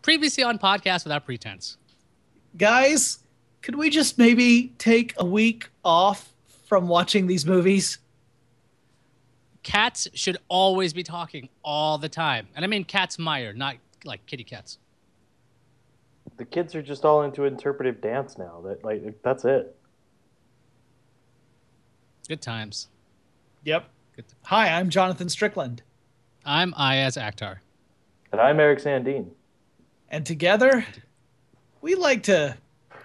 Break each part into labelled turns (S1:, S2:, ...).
S1: Previously on Podcast Without Pretense.
S2: Guys, could we just maybe take a week off from watching these movies?
S1: Cats should always be talking all the time. And I mean cats Meyer, not like kitty cats.
S3: The kids are just all into interpretive dance now. That's it.
S1: Good times.
S2: Yep. Hi, I'm Jonathan Strickland.
S1: I'm Iyaz Akhtar.
S3: And I'm Eric Sandine.
S2: And together, we like to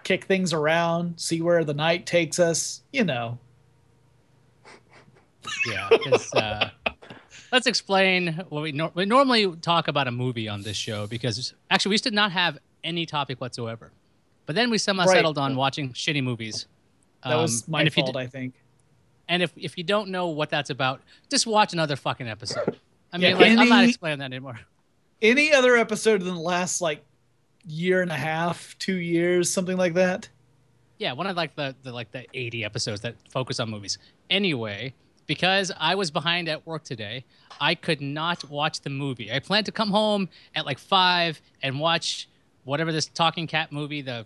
S2: kick things around, see where the night takes us, you know.
S1: Yeah, let's explain what we normally talk about a movie on this show, because actually we used to not have any topic whatsoever. But then we somehow settled on watching shitty movies.
S2: That was my fault, I think.
S1: And if you don't know what that's about, just watch another fucking episode. I mean, I'm not explaining that anymore.
S2: Any other episode in the last year and a half, 2 years, something like that?
S1: Yeah, one of the 80 episodes that focus on movies. Anyway, because I was behind at work today, I could not watch the movie. I planned to come home at 5 and watch whatever this talking cat movie, the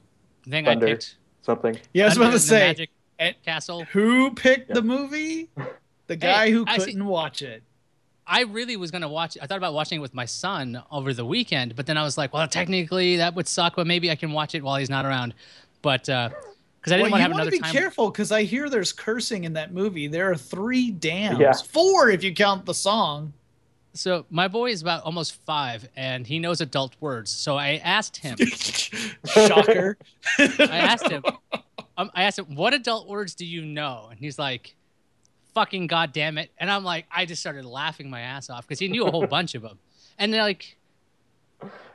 S1: thing
S3: Thunder,
S1: I picked.
S3: Something.
S2: Yeah, I was about to say.
S1: Magic Castle.
S2: Who picked the movie? The guy who couldn't watch it.
S1: I really was going to watch it. I thought about watching it with my son over the weekend, but then I was like, well, technically that would suck, but maybe I can watch it while he's not around. But because I didn't want to have another time.
S2: You want to be careful, because I hear there's cursing in that movie. There are 3 dams. Yeah. 4 if you count the song.
S1: So my boy is about almost 5, and he knows adult words. So I asked him.
S2: Shocker.
S1: I asked him, what adult words do you know? And he's like, fucking goddamn it. And I'm like, I just started laughing my ass off because he knew a whole bunch of them. And they're like,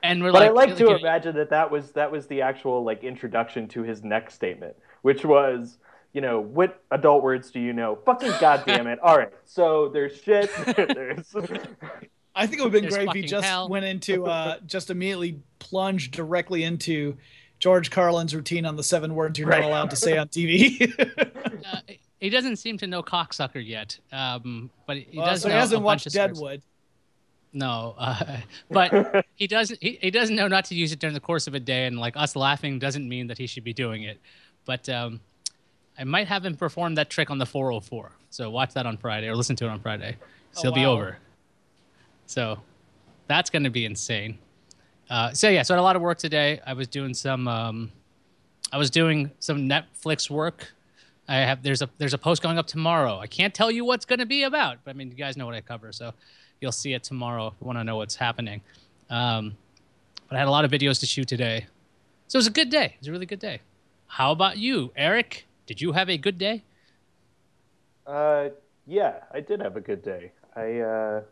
S1: and we're
S3: but
S1: like,
S3: I like to imagine that was the actual introduction to his next statement, which was, what adult words do you know? Fucking goddamn it. All right. So there's shit. There's.
S2: I think it would have been great if he just went into, just immediately plunged directly into George Carlin's routine on the 7 words you're not allowed to say on TV.
S1: He doesn't seem to know cocksucker yet, but he does.
S2: So
S1: know
S2: he hasn't watched
S1: Deadwood.
S2: Deadwood.
S1: No, but he doesn't. He doesn't know not to use it during the course of a day, and us laughing doesn't mean that he should be doing it. But I might have him perform that trick on the 404. So watch that on Friday, or listen to it on Friday. So he'll be over. So that's going to be insane. So I had a lot of work today. I was doing some Netflix work. There's a post going up tomorrow. I can't tell you what's going to be about, but I mean, you guys know what I cover, so you'll see it tomorrow if you want to know what's happening. But I had a lot of videos to shoot today, so it was a good day. It was a really good day. How about you, Eric? Did you have a good day?
S3: Yeah, I did have a good day. I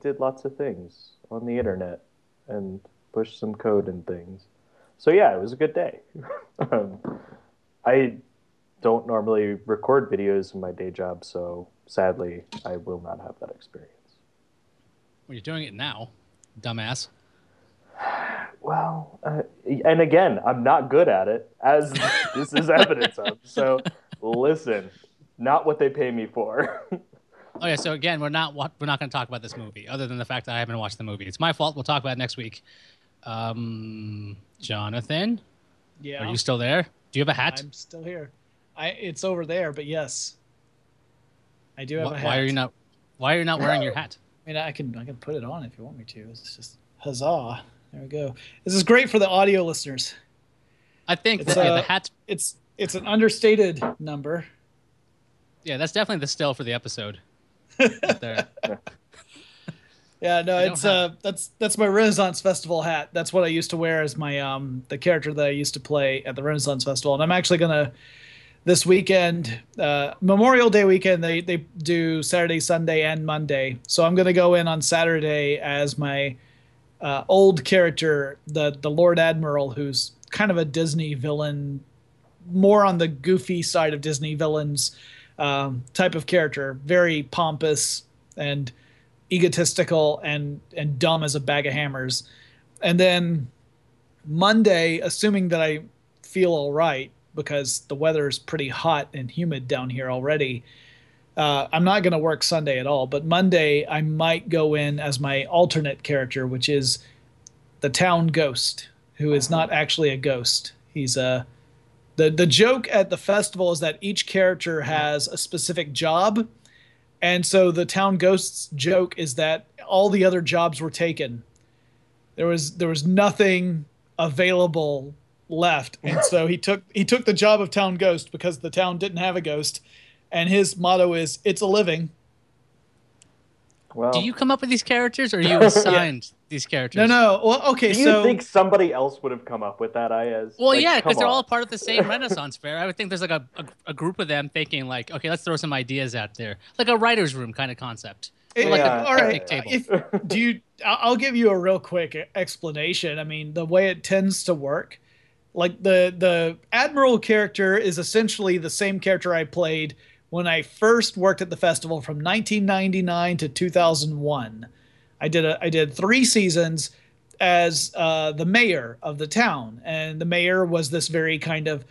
S3: did lots of things on the internet and pushed some code and things. So yeah, it was a good day. I don't normally record videos in my day job, so sadly, I will not have that experience.
S1: Well, you're doing it now, dumbass.
S3: Well, and again, I'm not good at it, as this is evidence of. So listen, not what they pay me for.
S1: Oh yeah, so again, we're not going to talk about this movie, other than the fact that I haven't watched the movie. It's my fault. We'll talk about it next week. Jonathan?
S2: Yeah.
S1: Are you still there? Do you have a hat?
S2: I'm still here. It's over there, but yes. I do have a hat.
S1: Why are you not wearing your hat?
S2: I mean, I can put it on if you want me to. It's just huzzah. There we go. This is great for the audio listeners.
S1: I think the hat.
S2: It's an understated number.
S1: Yeah, that's definitely the still for the episode. Right there.
S2: Yeah, no, that's my Renaissance Festival hat. That's what I used to wear as my the character that I used to play at the Renaissance Festival. And I'm actually gonna this weekend, Memorial Day weekend, they do Saturday, Sunday, and Monday. So I'm gonna go in on Saturday as my old character, the Lord Admiral, who's kind of a Disney villain, more on the goofy side of Disney villains type of character, very pompous and egotistical and dumb as a bag of hammers. And then Monday, assuming that I feel all right, because the weather is pretty hot and humid down here already, I'm not going to work Sunday at all. But Monday, I might go in as my alternate character, which is the town ghost, who is not actually a ghost. He's a the joke at the festival is that each character has a specific job, and so the town ghost's joke is that all the other jobs were taken. There was nothing available left, and so he took the job of town ghost because the town didn't have a ghost, and his motto is "It's a living."
S3: Well,
S1: do you come up with these characters, or are you assigned these characters?
S2: No. Well, okay.
S3: do you think somebody else would have come up with that, Iyaz?
S1: Well,
S3: like,
S1: yeah, because they're
S3: on.
S1: all part of the same Renaissance fair. I would think there's like a group of them thinking like, okay, let's throw some ideas out there, like a writer's room kind of concept. Like
S2: all right.
S1: table.
S2: I'll give you a real quick explanation. I mean, the way it tends to work, like the Admiral character is essentially the same character I played when I first worked at the festival from 1999 to 2001. I did 3 seasons as the mayor of the town, and the mayor was this very kind of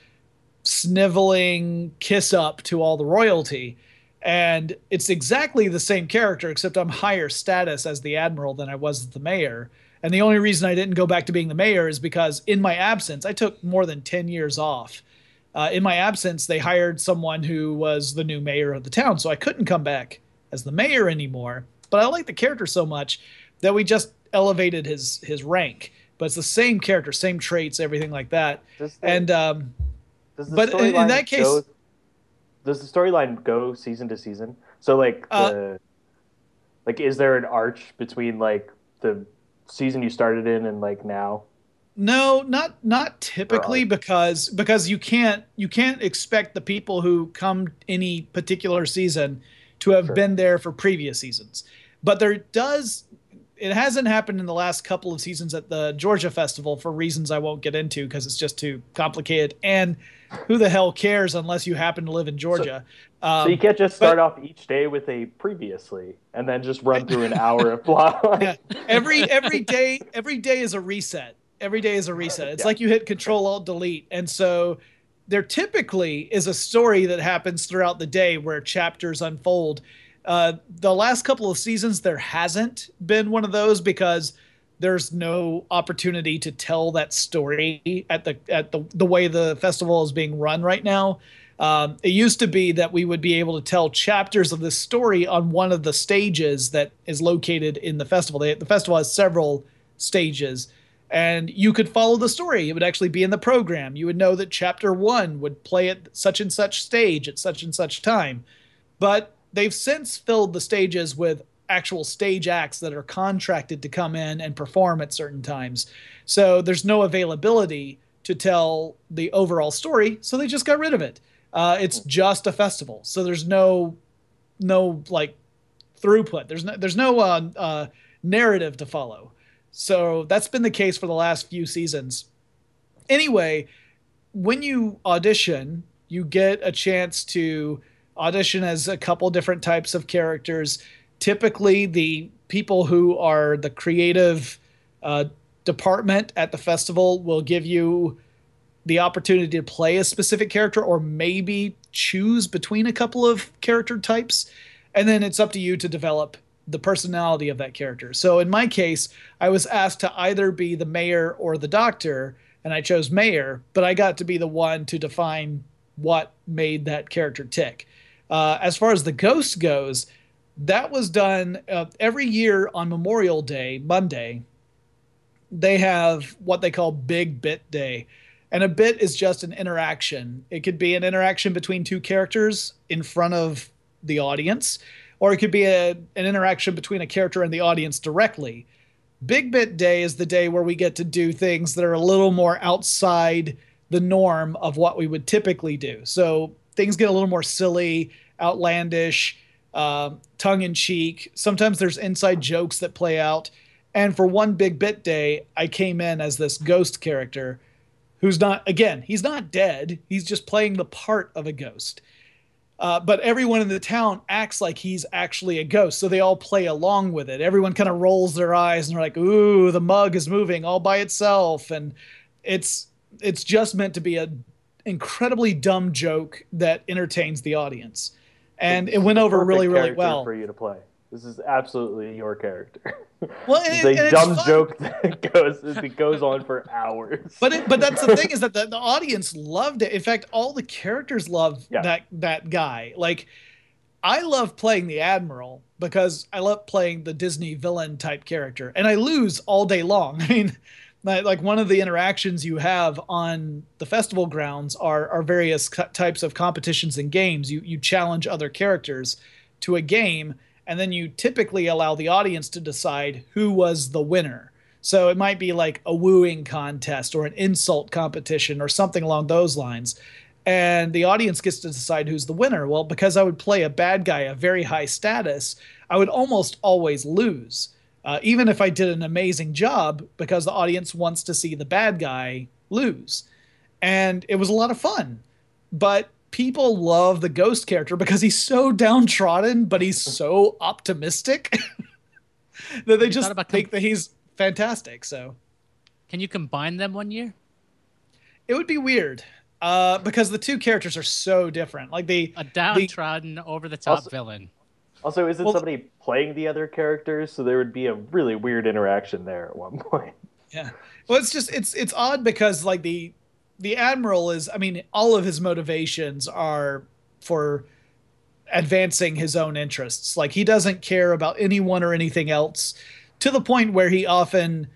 S2: sniveling kiss up to all the royalty. And it's exactly the same character, except I'm higher status as the admiral than I was as the mayor. And the only reason I didn't go back to being the mayor is because in my absence, I took more than 10 years off. In my absence, they hired someone who was the new mayor of the town, so I couldn't come back as the mayor anymore. But I like the character so much that we just elevated his rank. But it's the same character, same traits, everything like that.
S3: Does
S2: in that case,
S3: does the storyline go season to season? So like is there an arch between like the season you started in and like now?
S2: No, not typically, because you can't expect the people who come any particular season to have been there for previous seasons. But it hasn't happened in the last couple of seasons at the Georgia Festival for reasons I won't get into because it's just too complicated. And who the hell cares unless you happen to live in Georgia?
S3: So you can't just start off each day with a previously and then just run through an hour of plot.
S2: Yeah. Every day is a reset. Every day is a reset. It's like you hit Control-Alt-Delete. And so there typically is a story that happens throughout the day where chapters unfold. The last couple of seasons, there hasn't been one of those because there's no opportunity to tell that story at the way the festival is being run right now. It used to be that we would be able to tell chapters of this story on one of the stages that is located in the festival. The festival has several stages, and you could follow the story. It would actually be in the program. You would know that chapter 1 would play at such and such stage at such and such time. But they've since filled the stages with actual stage acts that are contracted to come in and perform at certain times. So there's no availability to tell the overall story, so they just got rid of it. It's just a festival, so there's no like throughput. There's no narrative to follow. So that's been the case for the last few seasons. Anyway, when you audition, you get a chance to audition as a couple different types of characters. Typically, the people who are the creative department at the festival will give you the opportunity to play a specific character or maybe choose between a couple of character types. And then it's up to you to develop the personality of that character. So in my case, I was asked to either be the mayor or the doctor, and I chose mayor, but I got to be the one to define what made that character tick. As far as the ghost goes, that was done every year on Memorial Day, Monday. They have what they call Big Bit Day. And a bit is just an interaction. It could be an interaction between two characters in front of the audience, or it could be an interaction between a character and the audience directly. Big Bit Day is the day where we get to do things that are a little more outside the norm of what we would typically do. So things get a little more silly, outlandish, tongue-in-cheek. Sometimes there's inside jokes that play out. And for one Big Bit Day, I came in as this ghost character who's not, again, he's not dead. He's just playing the part of a ghost. But everyone in the town acts like he's actually a ghost, so they all play along with it. Everyone kind of rolls their eyes and they're like, ooh, the mug is moving all by itself. And it's just meant to be an incredibly dumb joke that entertains the audience. And it went over really, really well.
S3: For you to play. This is absolutely your character.
S2: Well,
S3: It's
S2: and
S3: a
S2: it's
S3: dumb
S2: fun.
S3: joke that goes on for hours.
S2: But that's the thing, is that the audience loved it. In fact, all the characters love
S3: Yeah.
S2: that guy. Like, I love playing the Admiral because I love playing the Disney villain type character, and I lose all day long. I mean, like one of the interactions you have on the festival grounds are various types of competitions and games. You challenge other characters to a game, and then you typically allow the audience to decide who was the winner. So it might be like a wooing contest or an insult competition or something along those lines. And the audience gets to decide who's the winner. Well, because I would play a bad guy, a very high status, I would almost always lose, even if I did an amazing job, because the audience wants to see the bad guy lose. And it was a lot of fun. But people love the Ghost character because he's so downtrodden, but he's so optimistic that they just think that he's fantastic. So,
S1: can you combine them one year?
S2: It would be weird. Because the two characters are so different. Like
S1: a downtrodden, over-the-top villain.
S3: Also, isn't somebody playing the other characters? So there would be a really weird interaction there at one point.
S2: Yeah. Well, it's odd because like the Admiral is, I mean, all of his motivations are for advancing his own interests. Like, he doesn't care about anyone or anything else, to the point where he often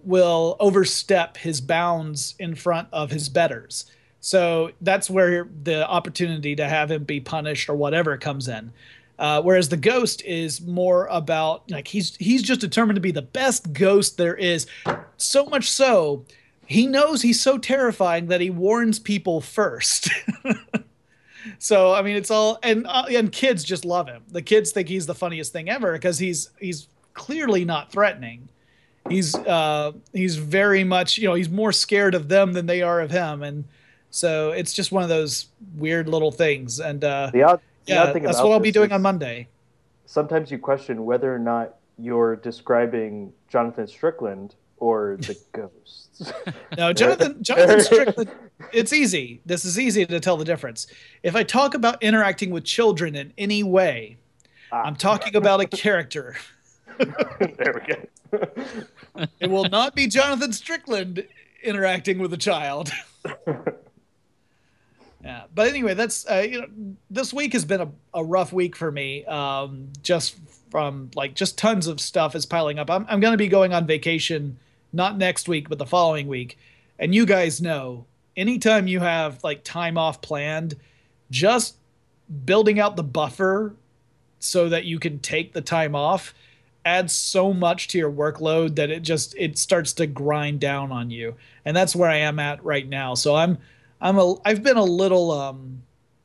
S2: will overstep his bounds in front of his betters. So that's where the opportunity to have him be punished or whatever comes in. Whereas the Ghost is more about, like, he's just determined to be the best ghost there is. So much so, he knows he's so terrifying that he warns people first. So, I mean, it's all, and kids just love him. The kids think he's the funniest thing ever because he's clearly not threatening. He's very much, he's more scared of them than they are of him. And so it's just one of those weird little things. And
S3: the odd thing
S2: that's
S3: about
S2: what I'll be doing on Monday.
S3: Sometimes you question whether or not you're describing Jonathan Strickland or the ghosts.
S2: No, Jonathan Strickland, it's easy. This is easy to tell the difference. If I talk about interacting with children in any way, I'm talking about a character.
S3: There we go.
S2: It will not be Jonathan Strickland interacting with a child. Yeah, but anyway, that's this week has been a rough week for me. Just from just tons of stuff is piling up. I'm going to be going on vacation, not next week, but the following week. And you guys know, anytime you have time off planned, just building out the buffer so that you can take the time off adds so much to your workload that it starts to grind down on you. And that's where I am at right now. So I've been a little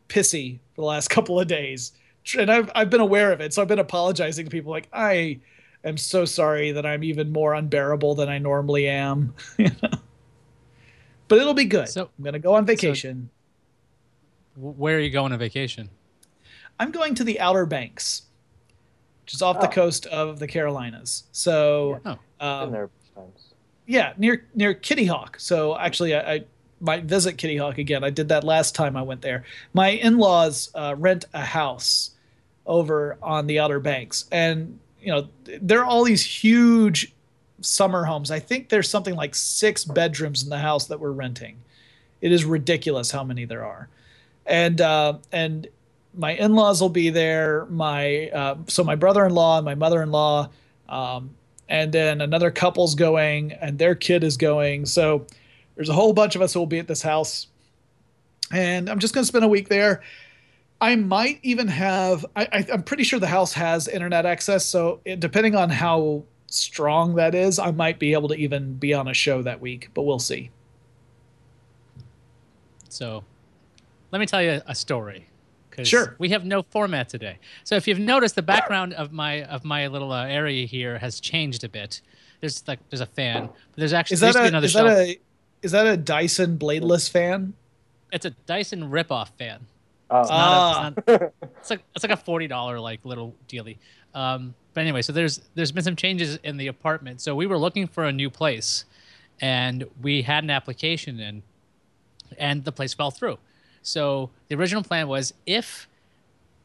S2: pissy for the last couple of days, and I've been aware of it. So I've been apologizing to people I am so sorry that I'm even more unbearable than I normally am. But it'll be good. So I'm going to go on vacation.
S1: So where are you going on vacation?
S2: I'm going to the Outer Banks, which is off the coast of the Carolinas. So,
S3: been there times.
S2: Yeah, near Kitty Hawk. So actually, I might visit Kitty Hawk again. I did that last time I went there. My in-laws rent a house over on the Outer Banks, and there are all these huge summer homes. I think there's something like 6 bedrooms in the house that we're renting. It is ridiculous how many there are, and my in-laws will be there. So my brother-in-law and my mother-in-law, and then another couple's going, and their kid is going. So there's a whole bunch of us who will be at this house, and I'm just going to spend a week there. I might even have, I'm pretty sure the house has internet access. So depending on how strong that is, I might be able to even be on a show that week, but we'll see.
S1: So let me tell you a story.
S2: Sure.
S1: We have no format today. So if you've noticed, the background of my little area here has changed a bit. There's a fan, but there's actually another shelf.
S2: Is that a Dyson bladeless fan?
S1: It's a Dyson ripoff fan.
S3: Oh.
S1: It's like a $40 little dealie. But anyway, so there's been some changes in the apartment. So we were looking for a new place, and we had an application in, and the place fell through. So the original plan was, if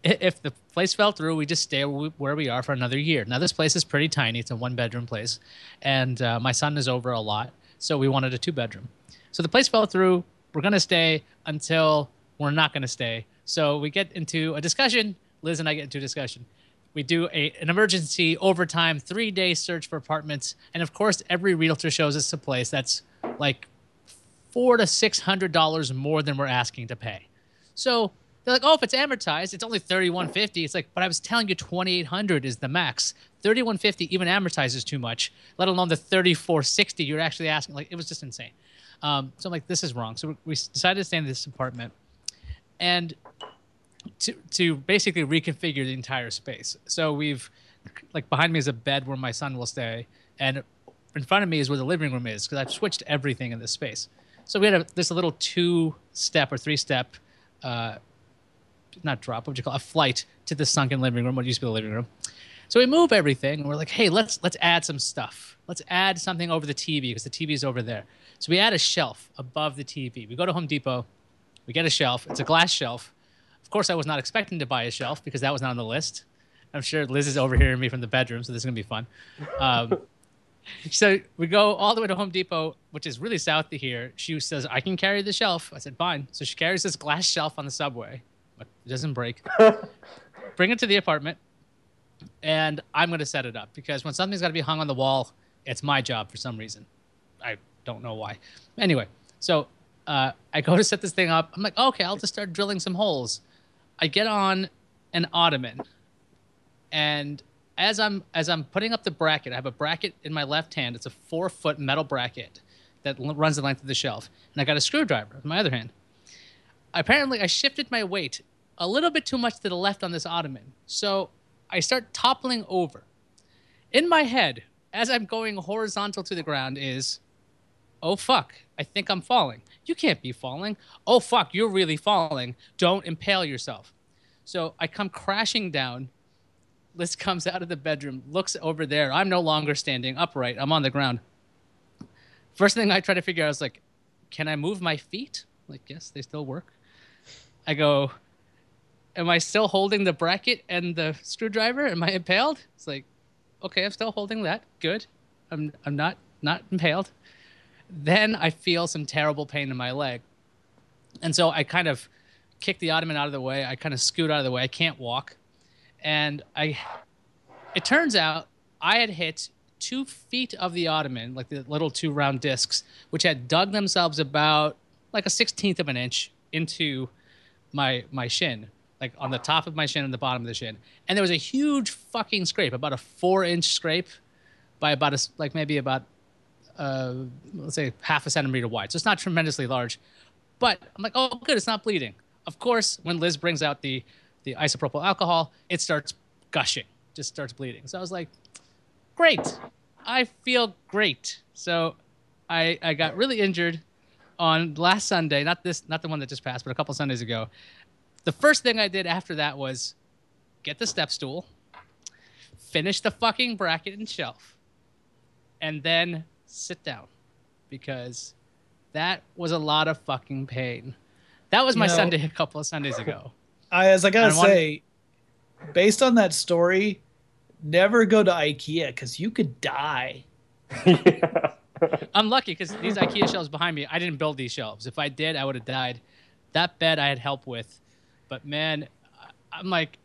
S1: if the place fell through, we just stay where we are for another year. Now, this place is pretty tiny. It's a 1-bedroom place. And my son is over a lot. So we wanted a 2-bedroom. So the place fell through. We're going to stay until we're not going to stay. So we get into a discussion. Liz and I get into a discussion. We do an emergency overtime 3-day search for apartments. And of course, every realtor shows us a place that's like $400 to $600 more than we're asking to pay. So they're like, oh, if it's amortized, it's only $3,150. It's like, but I was telling you $2,800 is the max. $3,150 even amortizes too much, let alone the $3,460 you're actually asking. Like, it was just insane. So I'm like, this is wrong. So we decided to stay in this apartment and to basically reconfigure the entire space. So we've, like, behind me is a bed where my son will stay, and in front of me is where the living room is because I've switched everything in this space. So we had this little 2-step or 3-step not drop, what would you call it? A flight to the sunken living room, what used to be the living room. So we move everything, and we're like, hey, let's add some stuff. Let's add something over the TV because the TV is over there. So we add a shelf above the TV. We go to Home Depot. We get a shelf. It's a glass shelf. Of course, I was not expecting to buy a shelf because that was not on the list. I'm sure Liz is overhearing me from the bedroom, so this is going to be fun. So we go all the way to Home Depot, which is really south of here. She says, I can carry the shelf. I said, fine. So she carries this glass shelf on the subway. But it doesn't break. Bring it to the apartment, and I'm going to set it up because when something's got to be hung on the wall, it's my job for some reason. I don't know why. Anyway, so I go to set this thing up. I'm like, okay, I'll just start drilling some holes. I get on an ottoman, and as I'm putting up the bracket, I have a bracket in my left hand. It's a 4-foot metal bracket that runs the length of the shelf, and I got a screwdriver in my other hand. Apparently, I shifted my weight a little bit too much to the left on this ottoman, so I start toppling over. In my head, as I'm going horizontal to the ground, is, oh fuck, I think I'm falling. You can't be falling. Oh fuck, you're really falling. Don't impale yourself. So I come crashing down. Liz comes out of the bedroom, looks over there. I'm no longer standing upright. I'm on the ground. First thing I try to figure out is, like, can I move my feet? Like, yes, they still work. I go, am I still holding the bracket and the screwdriver? Am I impaled? It's like, okay, I'm still holding that. Good. I'm not impaled. Then I feel some terrible pain in my leg. And so I kind of kick the ottoman out of the way. I kind of scoot out of the way. I can't walk. And it turns out I had hit 2 feet of the ottoman, like the little 2 round discs, which had dug themselves about like a 1/16 of an inch into my shin, like on the top of my shin and the bottom of the shin. And there was a huge fucking scrape, about a 4-inch scrape by about let's say half a centimeter wide. So it's not tremendously large, but I'm like, oh, good, it's not bleeding. Of course, when Liz brings out the isopropyl alcohol, it starts gushing, just starts bleeding. So I was like, great, I feel great. So I got really injured on last Sunday, not the one that just passed, but a couple Sundays ago. The first thing I did after that was get the step stool, finish the fucking bracket and shelf, and then sit down because that was a lot of fucking pain. That was my Sunday a couple of Sundays ago.
S2: I gotta say, based on that story, never go to IKEA because you could die.
S3: Yeah.
S1: I'm lucky because these IKEA shelves behind me, I didn't build these shelves. If I did, I would have died. That bed I had help with. But man, I'm like,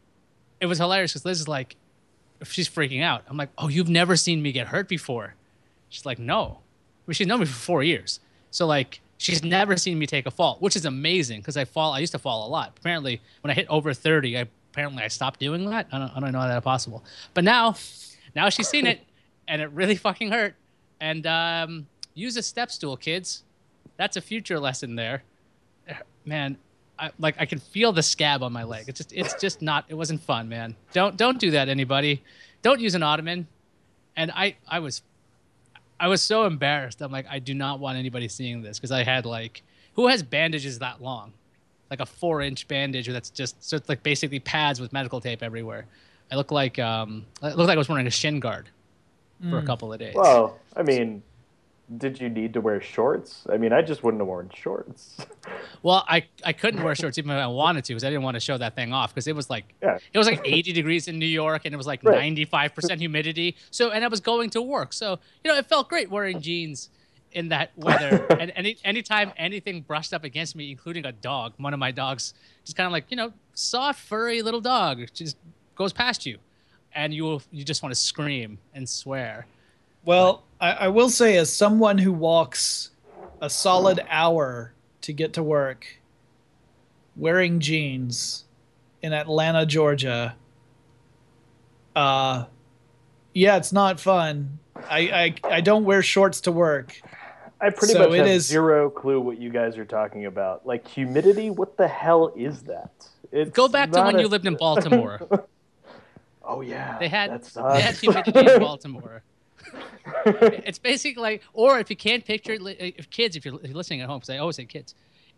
S1: it was hilarious because Liz is like, she's freaking out. I'm like, oh, you've never seen me get hurt before. She's like, no. I mean, she's known me for 4 years. So like, she's never seen me take a fall, which is amazing because I used to fall a lot. Apparently, when I hit over 30, I stopped doing that. I don't know how that's possible. But now she's seen it, and it really fucking hurt. And use a step stool, kids. That's a future lesson there. Man, I can feel the scab on my leg. It's just not. It wasn't fun, man. Don't do that, anybody. Don't use an ottoman. And I was so embarrassed. I'm like, I do not want anybody seeing this because I had like, who has bandages that long? Like a 4-inch bandage that's just so it's like basically pads with medical tape everywhere. I look like I was wearing a shin guard for a couple of days.
S3: Well, I mean, did you need to wear shorts? I mean, I just wouldn't have worn shorts.
S1: Well, I couldn't wear shorts even if I wanted to because I didn't want to show that thing off because
S3: Yeah,
S1: it was like 80 degrees in New York and it was like
S3: right.
S1: 95% humidity. So and I was going to work. So, it felt great wearing jeans in that weather. And anytime anything brushed up against me, including a dog, one of my dogs, just kind of like, soft, furry little dog just goes past you and you just want to scream and swear.
S2: Well, I will say, as someone who walks a solid hour to get to work wearing jeans in Atlanta, Georgia, yeah, it's not fun. I don't wear shorts to work.
S3: I pretty much have zero clue what you guys are talking about. Like humidity, what the hell is that?
S1: Go back to when you lived in Baltimore.
S3: Oh yeah,
S1: they had humidity in Baltimore. It's basically like, or if you can't picture it, if you're listening at home, because I always say kids,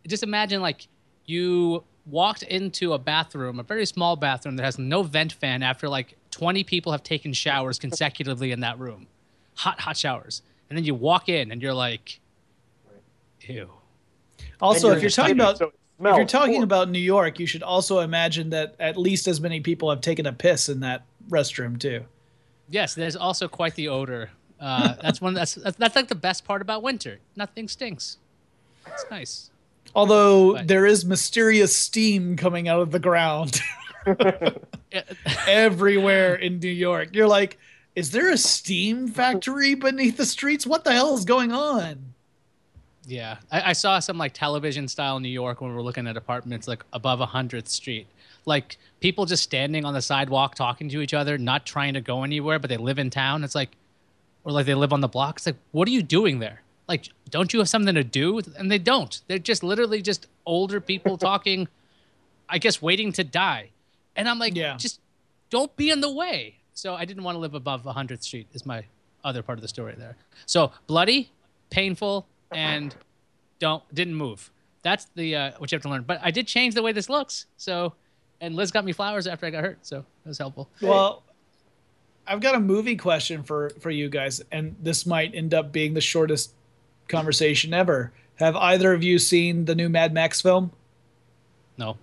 S1: just imagine like you walked into a bathroom, a very small bathroom that has no vent fan after like 20 people have taken showers consecutively in that room, hot showers, and then you walk in and you're like, ew.
S2: Also, if you're talking about New York, you should also imagine that at least as many people have taken a piss in that restroom too.
S1: Yes, there's also quite the odor. That's like the best part about winter. Nothing stinks. It's nice.
S2: Although there is mysterious steam coming out of the ground everywhere in New York. You're like, is there a steam factory beneath the streets? What the hell is going on?
S1: Yeah, I saw some like television style New York when we were looking at apartments like above 100th Street. Like people just standing on the sidewalk talking to each other, not trying to go anywhere, but they live in town. It's like, or like they live on the block. It's like, what are you doing there? Like, don't you have something to do? And they don't. They're just literally just older people talking, I guess, waiting to die. And I'm like, just don't be in the way. So I didn't want to live above 100th Street is my other part of the story there. So bloody, painful, and didn't move. That's the what you have to learn. But I did change the way this looks. So, and Liz got me flowers after I got hurt, so that was helpful.
S2: Well, I've got a movie question for you guys, and this might end up being the shortest conversation ever. Have either of you seen the new Mad Max film?
S1: No.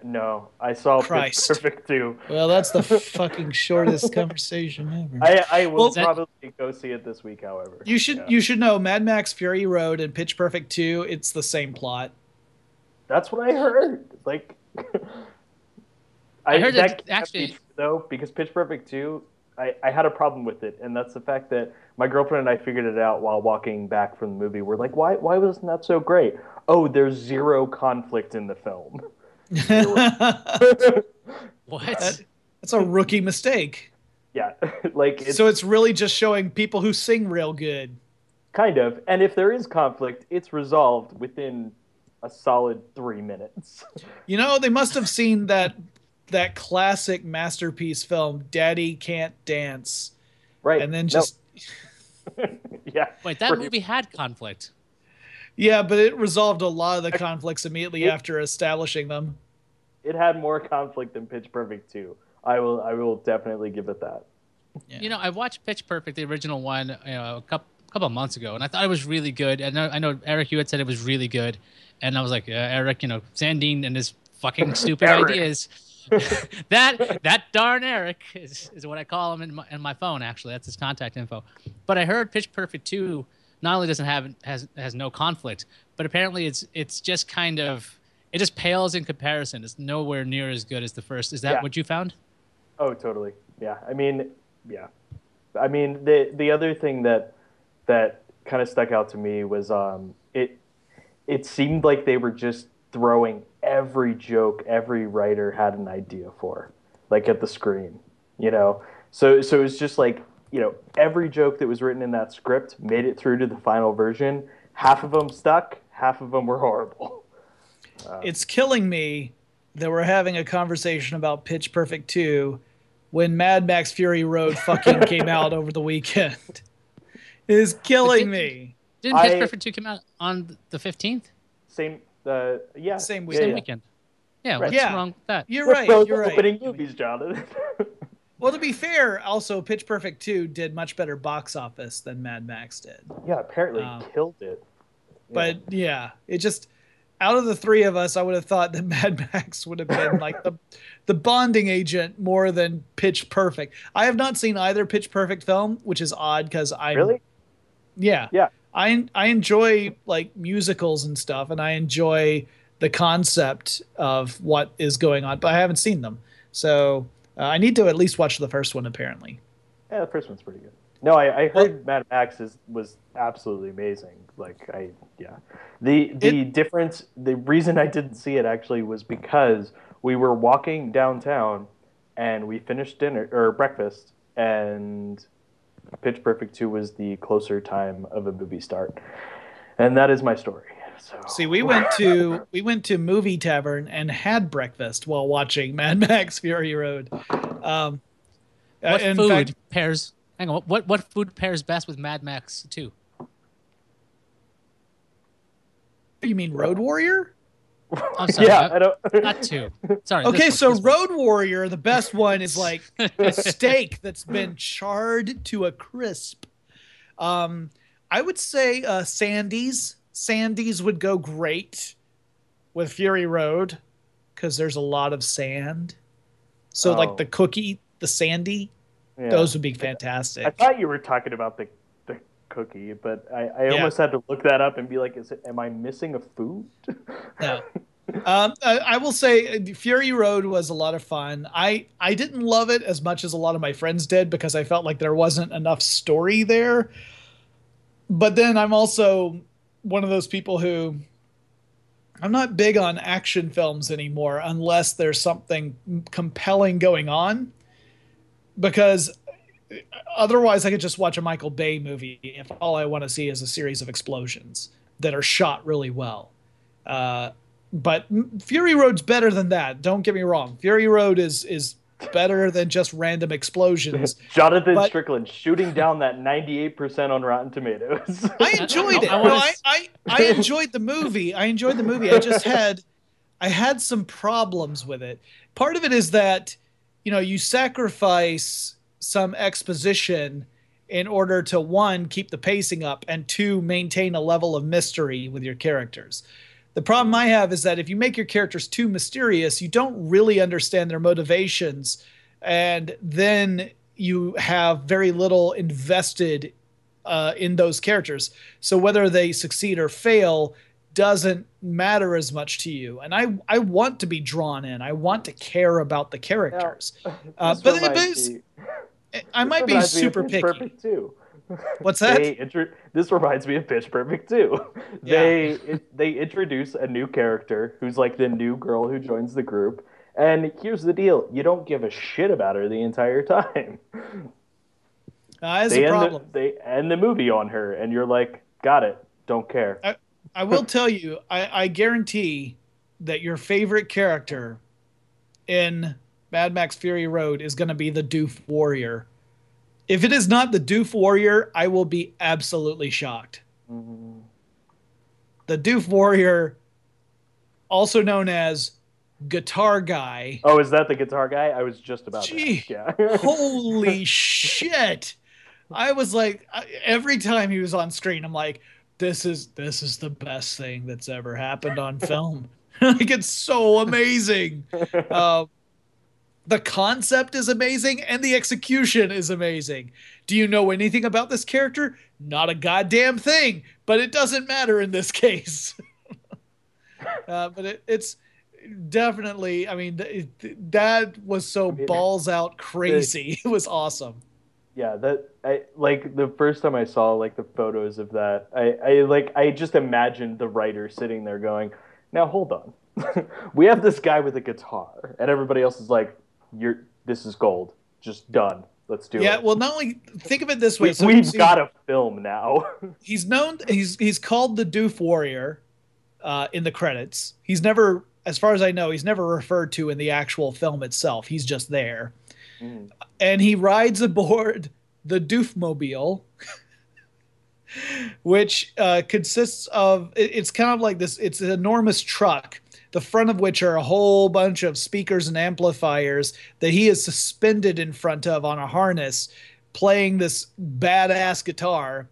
S3: No, I saw Pitch Perfect 2.
S2: Well, that's the fucking shortest conversation ever.
S3: I will probably go see it this week, however.
S2: You should know Mad Max Fury Road and Pitch Perfect 2, it's the same plot.
S3: That's what I heard. Like
S1: I heard that actually
S3: true, though, because Pitch Perfect 2, I had a problem with it, and that's the fact that my girlfriend and I figured it out while walking back from the movie. We're like, why wasn't that so great? Oh, there's zero conflict in the film.
S1: What?
S2: That's a rookie mistake.
S3: Yeah,
S2: so it's really just showing people who sing real good.
S3: Kind of, and if there is conflict, it's resolved within a solid 3 minutes.
S2: They must have seen that classic masterpiece film, Daddy Can't Dance,
S3: right?
S2: And then just
S3: yeah.
S1: Wait, that movie had conflict.
S2: Yeah, but it resolved a lot of the conflicts immediately after establishing them.
S3: It had more conflict than Pitch Perfect 2. I will definitely give it that.
S1: Yeah. I watched Pitch Perfect, the original one, a couple of months ago, and I thought it was really good. And I know Eric, you had said it was really good, and I was like, Eric, Sandine and his fucking stupid ideas. that darn Eric is what I call him in my phone. Actually, that's his contact info. But I heard Pitch Perfect 2 not only doesn't has no conflict, but apparently it's just kind of, it just pales in comparison. It's nowhere near as good as the first. Is that what you found?
S3: Oh, totally. Yeah. I mean, the other thing that kind of stuck out to me was it seemed like they were just throwing every joke every writer had an idea for, like at the screen, So it's just like, every joke that was written in that script made it through to the final version. Half of them stuck, half of them were horrible.
S2: It's killing me that we're having a conversation about Pitch Perfect 2 when Mad Max Fury Road fucking came out over the weekend. It is killing me.
S1: Didn't Pitch Perfect 2 come out on the 15th?
S3: Same
S1: weekend. Yeah, what's wrong with that?
S2: You're right.
S3: Opening movies, Jonathan.
S2: Well, to be fair, also Pitch Perfect 2 did much better box office than Mad Max did.
S3: Yeah, apparently killed it.
S2: But yeah, it just out of the three of us, I would have thought that Mad Max would have been like the bonding agent more than Pitch Perfect. I have not seen either Pitch Perfect film, which is odd because I'm
S3: really
S2: yeah. I enjoy like musicals and stuff, and I enjoy the concept of what is going on, but I haven't seen them. So I need to at least watch the first one, apparently.
S3: Yeah, the first one's pretty good. No, I heard Mad Max was absolutely amazing. Like the difference, the reason I didn't see it actually was because we were walking downtown and we finished dinner or breakfast, and Pitch Perfect 2 was the closer time of a movie start, and that is my story. So
S2: see, we went to Movie Tavern and had breakfast while watching Mad Max Fury Road.
S1: What food pairs? Hang on. What food pairs best with Mad Max 2?
S2: You mean Road Warrior?
S1: I'm sorry.
S3: Yeah, I don't.
S1: Not 2. Sorry.
S2: Okay, so Road Warrior, the best one is like a steak that's been charred to a crisp. I would say Sandy's. Sandy's would go great with Fury Road because there's a lot of sand. So like the cookie, the Sandy, those would be fantastic.
S3: I thought you were talking about the cookie, but I almost had to look that up and be like, am I missing a food?
S2: No. I will say Fury Road was a lot of fun. I didn't love it as much as a lot of my friends did because I felt like there wasn't enough story there. But then I'm also one of those people who I'm not big on action films anymore unless there's something compelling going on, because otherwise I could just watch a Michael Bay movie if all I want to see is a series of explosions that are shot really well. But Fury Road's better than that. Don't get me wrong. Fury Road is better than just random explosions.
S3: Jonathan Strickland shooting down that 98% on Rotten Tomatoes.
S2: I enjoyed it. I enjoyed the movie. I just had some problems with it. Part of it is that, you sacrifice some exposition in order to, one, keep the pacing up, and two, maintain a level of mystery with your characters. The problem I have is that if you make your characters too mysterious, you don't really understand their motivations, and then you have very little invested in those characters. So whether they succeed or fail doesn't matter as much to you. And I want to be drawn in. I want to care about the characters. I might be super picky.
S3: Perfect too.
S2: What's that?
S3: This reminds me of Pitch Perfect too.
S2: Yeah.
S3: They introduce a new character who's like the new girl who joins the group, and here's the deal: you don't give a shit about her the entire time.
S2: That's a problem.
S3: They end the movie on her, and you're like, got it, don't care.
S2: I will tell you, I guarantee that your favorite character in Mad Max Fury Road is going to be the Doof Warrior. If it is not the Doof Warrior, I will be absolutely shocked. Mm-hmm. The Doof Warrior, also known as Guitar Guy.
S3: Oh, is that the guitar guy? I was just about to. Yeah.
S2: Holy shit. I was like, every time he was on screen, I'm like, this is the best thing that's ever happened on film. Like, it's so amazing. The concept is amazing, and the execution is amazing. Do you know anything about this character? Not a goddamn thing, but it doesn't matter in this case. But it's definitely, I mean, that was so balls out crazy. It was awesome.
S3: Yeah, like the first time I saw like the photos of that, I just imagined the writer sitting there going, now hold on. We have this guy with a guitar, and everybody else is like, this is gold. Just done. Let's do it.
S2: Yeah, well, not only think of it this way.
S3: We've got a film now.
S2: He's called the Doof Warrior in the credits. He's never, as far as I know, he's never referred to in the actual film itself. He's just there. Mm. And he rides aboard the Doofmobile, which consists of, it's kind of like this, it's an enormous truck the front of which are a whole bunch of speakers and amplifiers that he is suspended in front of on a harness, playing this badass guitar.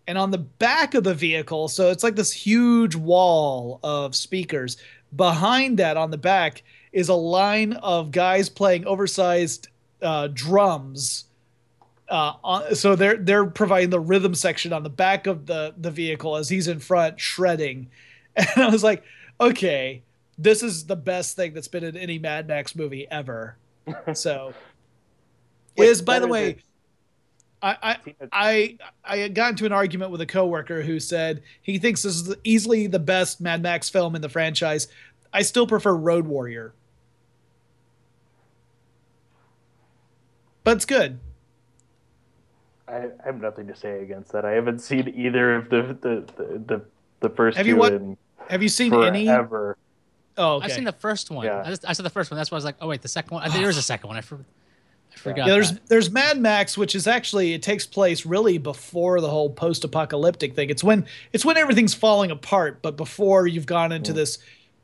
S2: And on the back of the vehicle, so it's like this huge wall of speakers. Behind that, on the back, is a line of guys playing oversized drums. So they're providing the rhythm section on the back of the vehicle as he's in front shredding. And I was like, okay, this is the best thing that's been in any Mad Max movie ever. So, by the way, I got into an argument with a coworker who said he thinks this is easily the best Mad Max film in the franchise. I still prefer Road Warrior, but it's good.
S3: I have nothing to say against that. I haven't seen either of the first
S2: Have
S3: two.
S2: Have you seen
S3: forever.
S2: any? Oh, okay.
S1: I've seen the first one.
S3: Yeah.
S1: I saw the first one. That's why I was like, oh wait, the second one. I think there is a second one. I forgot.
S2: Yeah,
S1: that.
S2: there's Mad Max, which is actually, it takes place really before the whole post-apocalyptic thing. It's when everything's falling apart, but before you've gone into this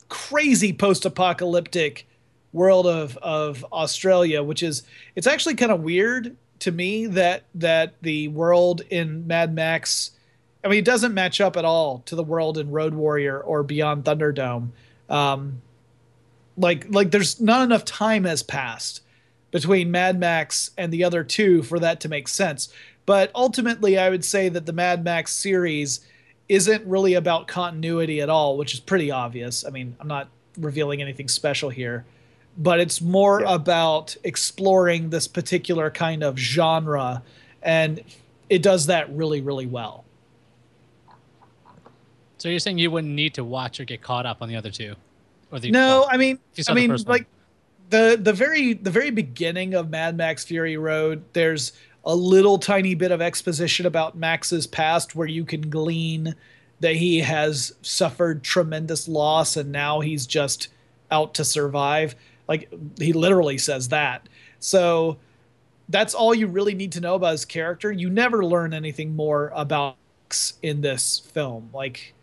S2: crazy post-apocalyptic world of Australia, which is, it's actually kind of weird to me that the world in Mad Max, I mean, it doesn't match up at all to the world in Road Warrior or Beyond Thunderdome. Like there's not enough time has passed between Mad Max and the other two for that to make sense. But ultimately, I would say that the Mad Max series isn't really about continuity at all, which is pretty obvious. I mean, I'm not revealing anything special here, but it's more about exploring this particular kind of genre, and it does that really, really well.
S1: So you're saying you wouldn't need to watch or get caught up on the other two?
S2: I mean,
S1: like
S2: the very beginning of Mad Max Fury Road, there's a little tiny bit of exposition about Max's past where you can glean that he has suffered tremendous loss and now he's just out to survive. Like, he literally says that. So that's all you really need to know about his character. You never learn anything more about Max in this film. Like,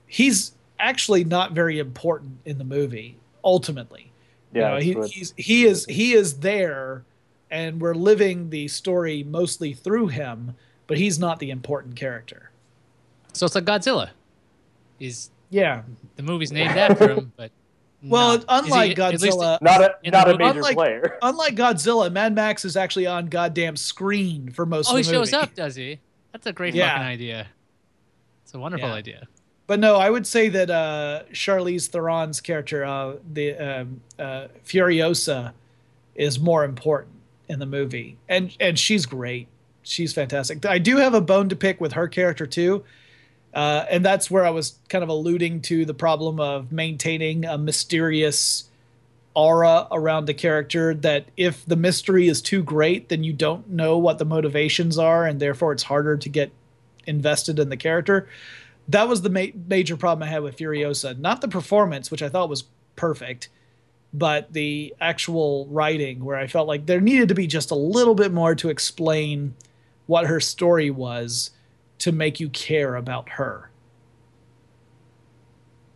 S2: he's actually not very important in the movie ultimately.
S3: Yeah,
S2: he is there, and we're living the story mostly through him, but he's not the important character.
S1: So it's like Godzilla.
S2: The
S1: movie's named after him, but
S2: unlike Godzilla,
S3: not a major player.
S2: Unlike Godzilla, Mad Max is actually on goddamn screen for most of the movie.
S1: Oh, he shows up, does he? That's a great fucking idea. It's a wonderful idea.
S2: But no, I would say that Charlize Theron's character, Furiosa, is more important in the movie, and she's great. She's fantastic. I do have a bone to pick with her character too, and that's where I was kind of alluding to the problem of maintaining a mysterious aura around the character, that if the mystery is too great, then you don't know what the motivations are, and therefore it's harder to get invested in the character. That was the major problem I had with Furiosa. Not the performance, which I thought was perfect, but the actual writing, where I felt like there needed to be just a little bit more to explain what her story was to make you care about her.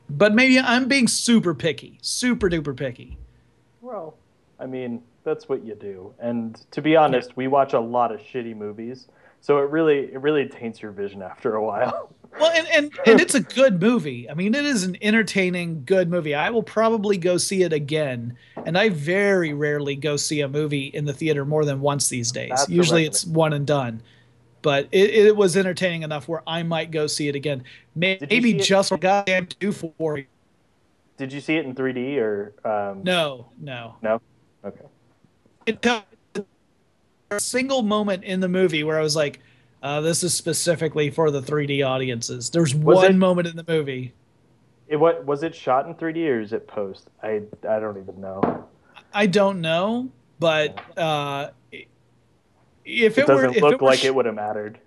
S2: But maybe I'm being super picky, super duper picky.
S3: Well, I mean, that's what you do. And to be honest, we watch a lot of shitty movies, so it really taints your vision after a while.
S2: Well, and it's a good movie. I mean, it is an entertaining, good movie. I will probably go see it again, and I very rarely go see a movie in the theater more than once these days. Usually it's one and done. But it was entertaining enough where I might go see it again. Maybe just for goddamn 240.
S3: Did you see it in 3D or?
S2: No.
S3: No? Okay.
S2: It a single moment in the movie where I was like, this is specifically for the 3D audiences. There's one moment in the movie.
S3: Was it shot in 3D or is it post? I don't even know.
S2: I don't know, but if
S3: it doesn't look like it would have mattered.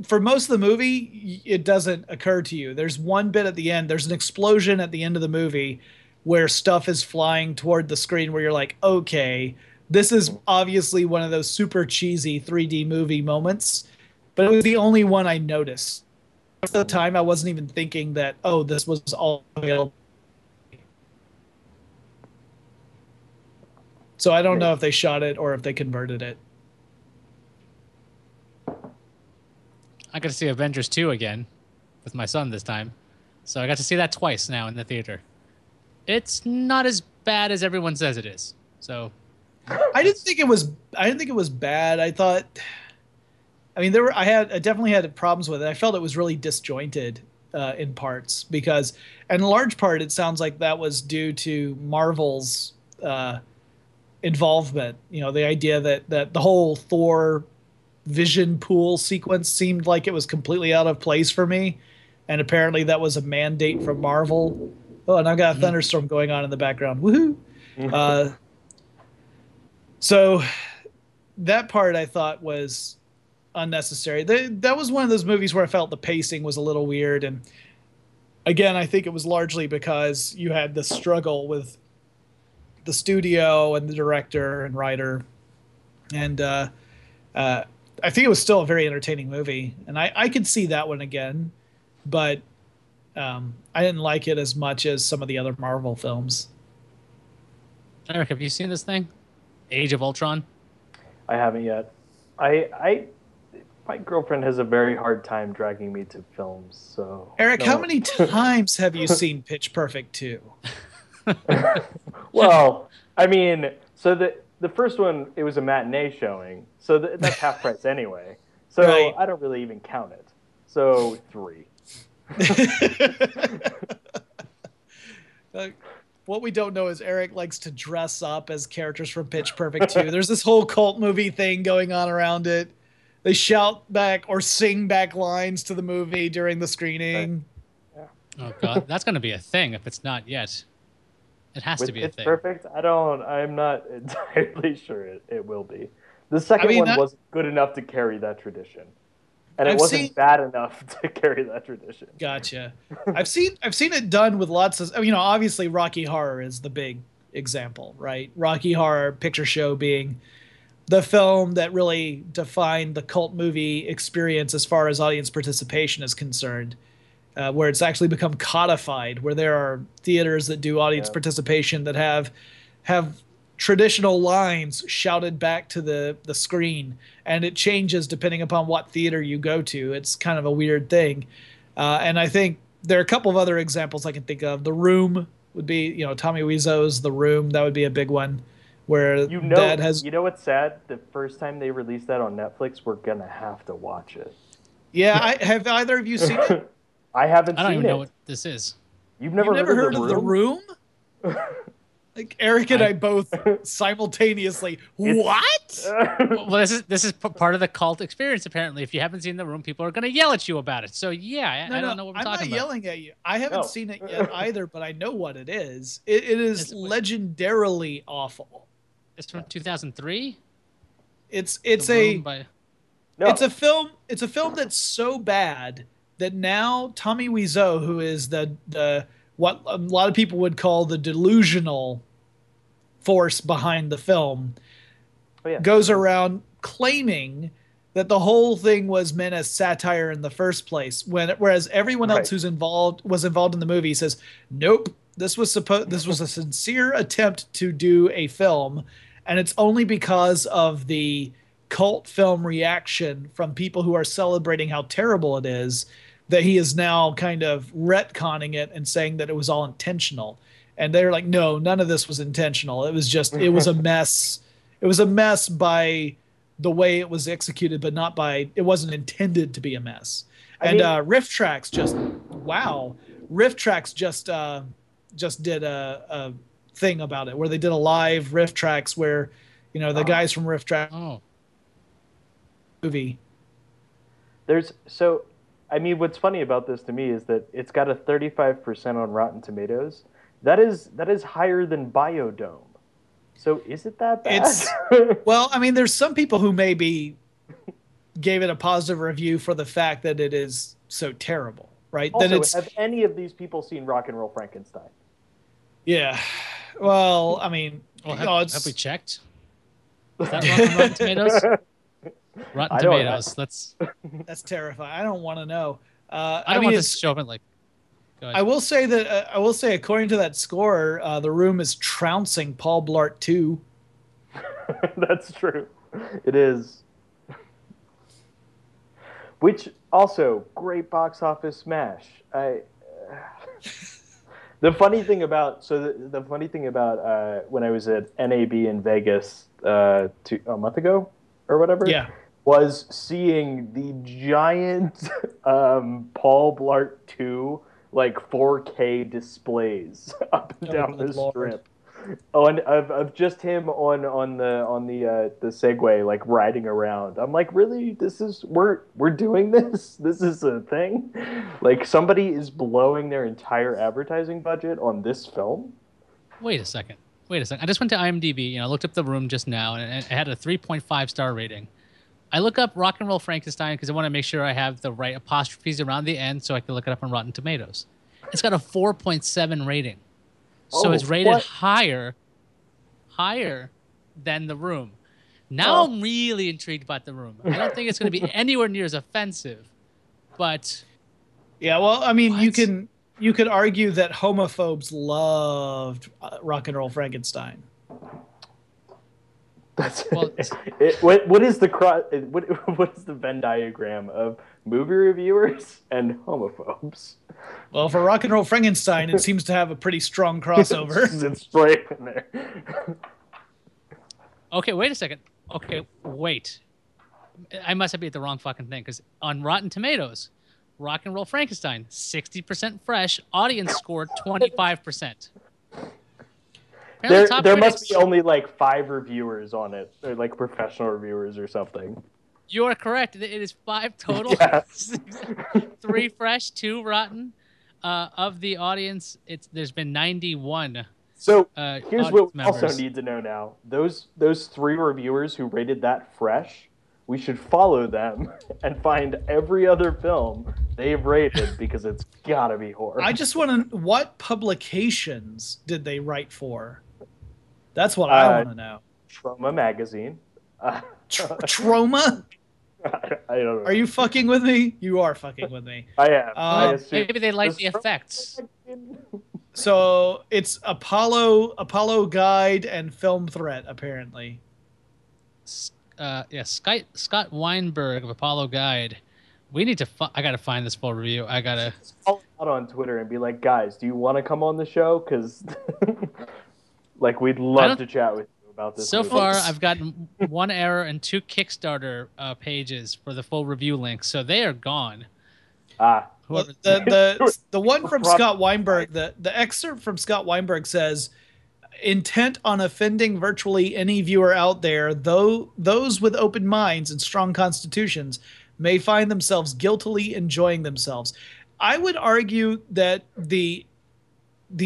S2: For most of the movie, it doesn't occur to you. There's one bit at the end. There's an explosion at the end of the movie where stuff is flying toward the screen where you're like, okay, this is obviously one of those super cheesy 3D movie moments. But it was the only one I noticed. At the time, I wasn't even thinking that, this was all available. So I don't know if they shot it or if they converted it.
S1: I got to see Avengers 2 again with my son this time. So I got to see that twice now in the theater. It's not as bad as everyone says it is. So
S2: I didn't think it was bad. I thought, I mean, I definitely had problems with it. I felt it was really disjointed in parts because, and in large part, it sounds like that was due to Marvel's involvement. You know, the idea that the whole Thor vision pool sequence seemed like it was completely out of place for me, and apparently that was a mandate from Marvel. Oh, and I've got a thunderstorm going on in the background. Woohoo! So that part I thought was unnecessary. That was one of those movies where I felt the pacing was a little weird, and again, I think it was largely because you had the struggle with the studio and the director and writer, and I think it was still a very entertaining movie, and I could see that one again, but I didn't like it as much as some of the other Marvel films.
S1: Eric, have you seen this thing? Age of Ultron?
S3: I haven't yet. My girlfriend has a very hard time dragging me to films. So
S2: Eric, how many times have you seen Pitch Perfect 2?
S3: Well, I mean, so the first one, it was a matinee showing, so that's half price anyway. So right. I don't really even count it. So 3.
S2: What we don't know is Eric likes to dress up as characters from Pitch Perfect 2. There's this whole cult movie thing going on around it. They shout back or sing back lines to the movie during the screening.
S3: Yeah.
S1: Oh God, that's going to be a thing if it's not yet. It has to be a thing.
S3: Pitch Perfect? I'm not entirely sure it will be. The second one wasn't good enough to carry that tradition. And it wasn't bad enough to carry that tradition.
S2: Gotcha. I've seen it done with lots of, obviously Rocky Horror is the big example, right? Rocky Horror Picture Show being the film that really defined the cult movie experience as far as audience participation is concerned, where it's actually become codified, where there are theaters that do audience participation that have traditional lines shouted back to the screen, and it changes depending upon what theater you go to. It's kind of a weird thing. And I think there are a couple of other examples I can think of. The Room would be, Tommy Wiseau's The Room. That would be a big one where that has...
S3: You know what's sad? The first time they released that on Netflix, we're going to have to watch it.
S2: Yeah, have either of you seen it?
S3: I haven't seen it.
S1: I don't even know what this is.
S3: You've never heard of
S2: The Room? Like Eric and I both simultaneously, what?
S1: Well, this is part of the cult experience. Apparently, if you haven't seen The Room, people are going to yell at you about it. So yeah, I don't know what we're talking about.
S2: I'm not yelling at you. I haven't seen it yet either, but I know what it is. It is legendarily awful.
S1: It's from 2003.
S2: It's a film. It's a film that's so bad that now Tommy Wiseau, who is the what a lot of people would call the delusional force behind the film, goes around claiming that the whole thing was meant as satire in the first place, whereas everyone else who's was involved in the movie says, nope, this was a sincere attempt to do a film, and it's only because of the cult film reaction from people who are celebrating how terrible it is that he is now kind of retconning it and saying that it was all intentional. And they're like, no, none of this was intentional. It was a mess. It was a mess by the way it was executed, but it wasn't intended to be a mess. Riff Tracks Riff Tracks just did a thing about it where they did a live Riff Tracks where, the guys from Riff Tracks movie.
S3: What's funny about this to me is that it's got a 35% on Rotten Tomatoes. That is higher than Biodome. So is it that bad?
S2: Well, there's some people who maybe gave it a positive review for the fact that it is so terrible, right?
S3: Also, have any of these people seen Rock and Roll Frankenstein?
S2: Yeah. Well, have
S1: we checked? Is that Rotten Tomatoes? Rotten Tomatoes. That's
S2: terrifying. I don't want to know.
S1: I don't want this to show up in Go ahead.
S2: I will say according to that score, The Room is trouncing Paul Blart 2.
S3: That's true. It is. Which also great box office smash. The funny thing about the funny thing about when I was at NAB in Vegas a month ago or whatever,
S2: Yeah.
S3: was seeing the giant Paul Blart 2 like 4K displays up and down the strip. Oh, and of just him on the Segway like riding around. I'm like, really? This is we're doing this? This is a thing? Like somebody is blowing their entire advertising budget on this film?
S1: Wait a second. I just went to IMDb. I looked up The Room just now, and it had a 3.5 star rating. I look up Rock and Roll Frankenstein because I want to make sure I have the right apostrophes around the end so I can look it up on Rotten Tomatoes. It's got a 4.7 rating. So it's rated higher than The Room. Now I'm really intrigued about The Room. I don't think it's going to be anywhere near as offensive, but
S2: yeah. Well, I mean, you could argue that homophobes loved Rock and Roll Frankenstein.
S3: That's what is the Venn diagram of movie reviewers and homophobes?
S2: Well, for Rock and Roll Frankenstein, it seems to have a pretty strong crossover.
S3: It's right in there.
S1: Okay, wait a second. Okay, wait. I must be at the wrong fucking thing because on Rotten Tomatoes, Rock and Roll Frankenstein, 60% fresh, audience score 25%.
S3: There must be only like 5 reviewers on it, or like professional reviewers or something.
S1: You are correct. It is 5 total.
S3: Yeah.
S1: 3 fresh, 2 rotten. Of the audience, there's been 91.
S3: So here's what we
S1: members.
S3: also need to know now: those 3 reviewers who rated that fresh, we should follow them and find every other film they've rated because it's gotta be horror.
S2: I just want to. What publications did they write for? That's what I want to know.
S3: Trauma magazine.
S2: Trauma?
S3: I don't know.
S2: Are you fucking with me? You are fucking with me.
S3: I am.
S1: Maybe they like the effects.
S2: So it's Apollo Guide, and Film Threat, apparently.
S1: Scott Weinberg of Apollo Guide. We need to. I gotta find this full review. I gotta
S3: call out on Twitter and be like, guys, do you want to come on the show? Because like we'd love to chat with you about this.
S1: So
S3: movie.
S1: far, I've gotten 1 error and 2 Kickstarter pages for the full review link, so they are gone.
S2: Well, the one from Scott Weinberg, the excerpt from Scott Weinberg says, intent on offending virtually any viewer out there, though those with open minds and strong constitutions may find themselves guiltily enjoying themselves. I would argue that the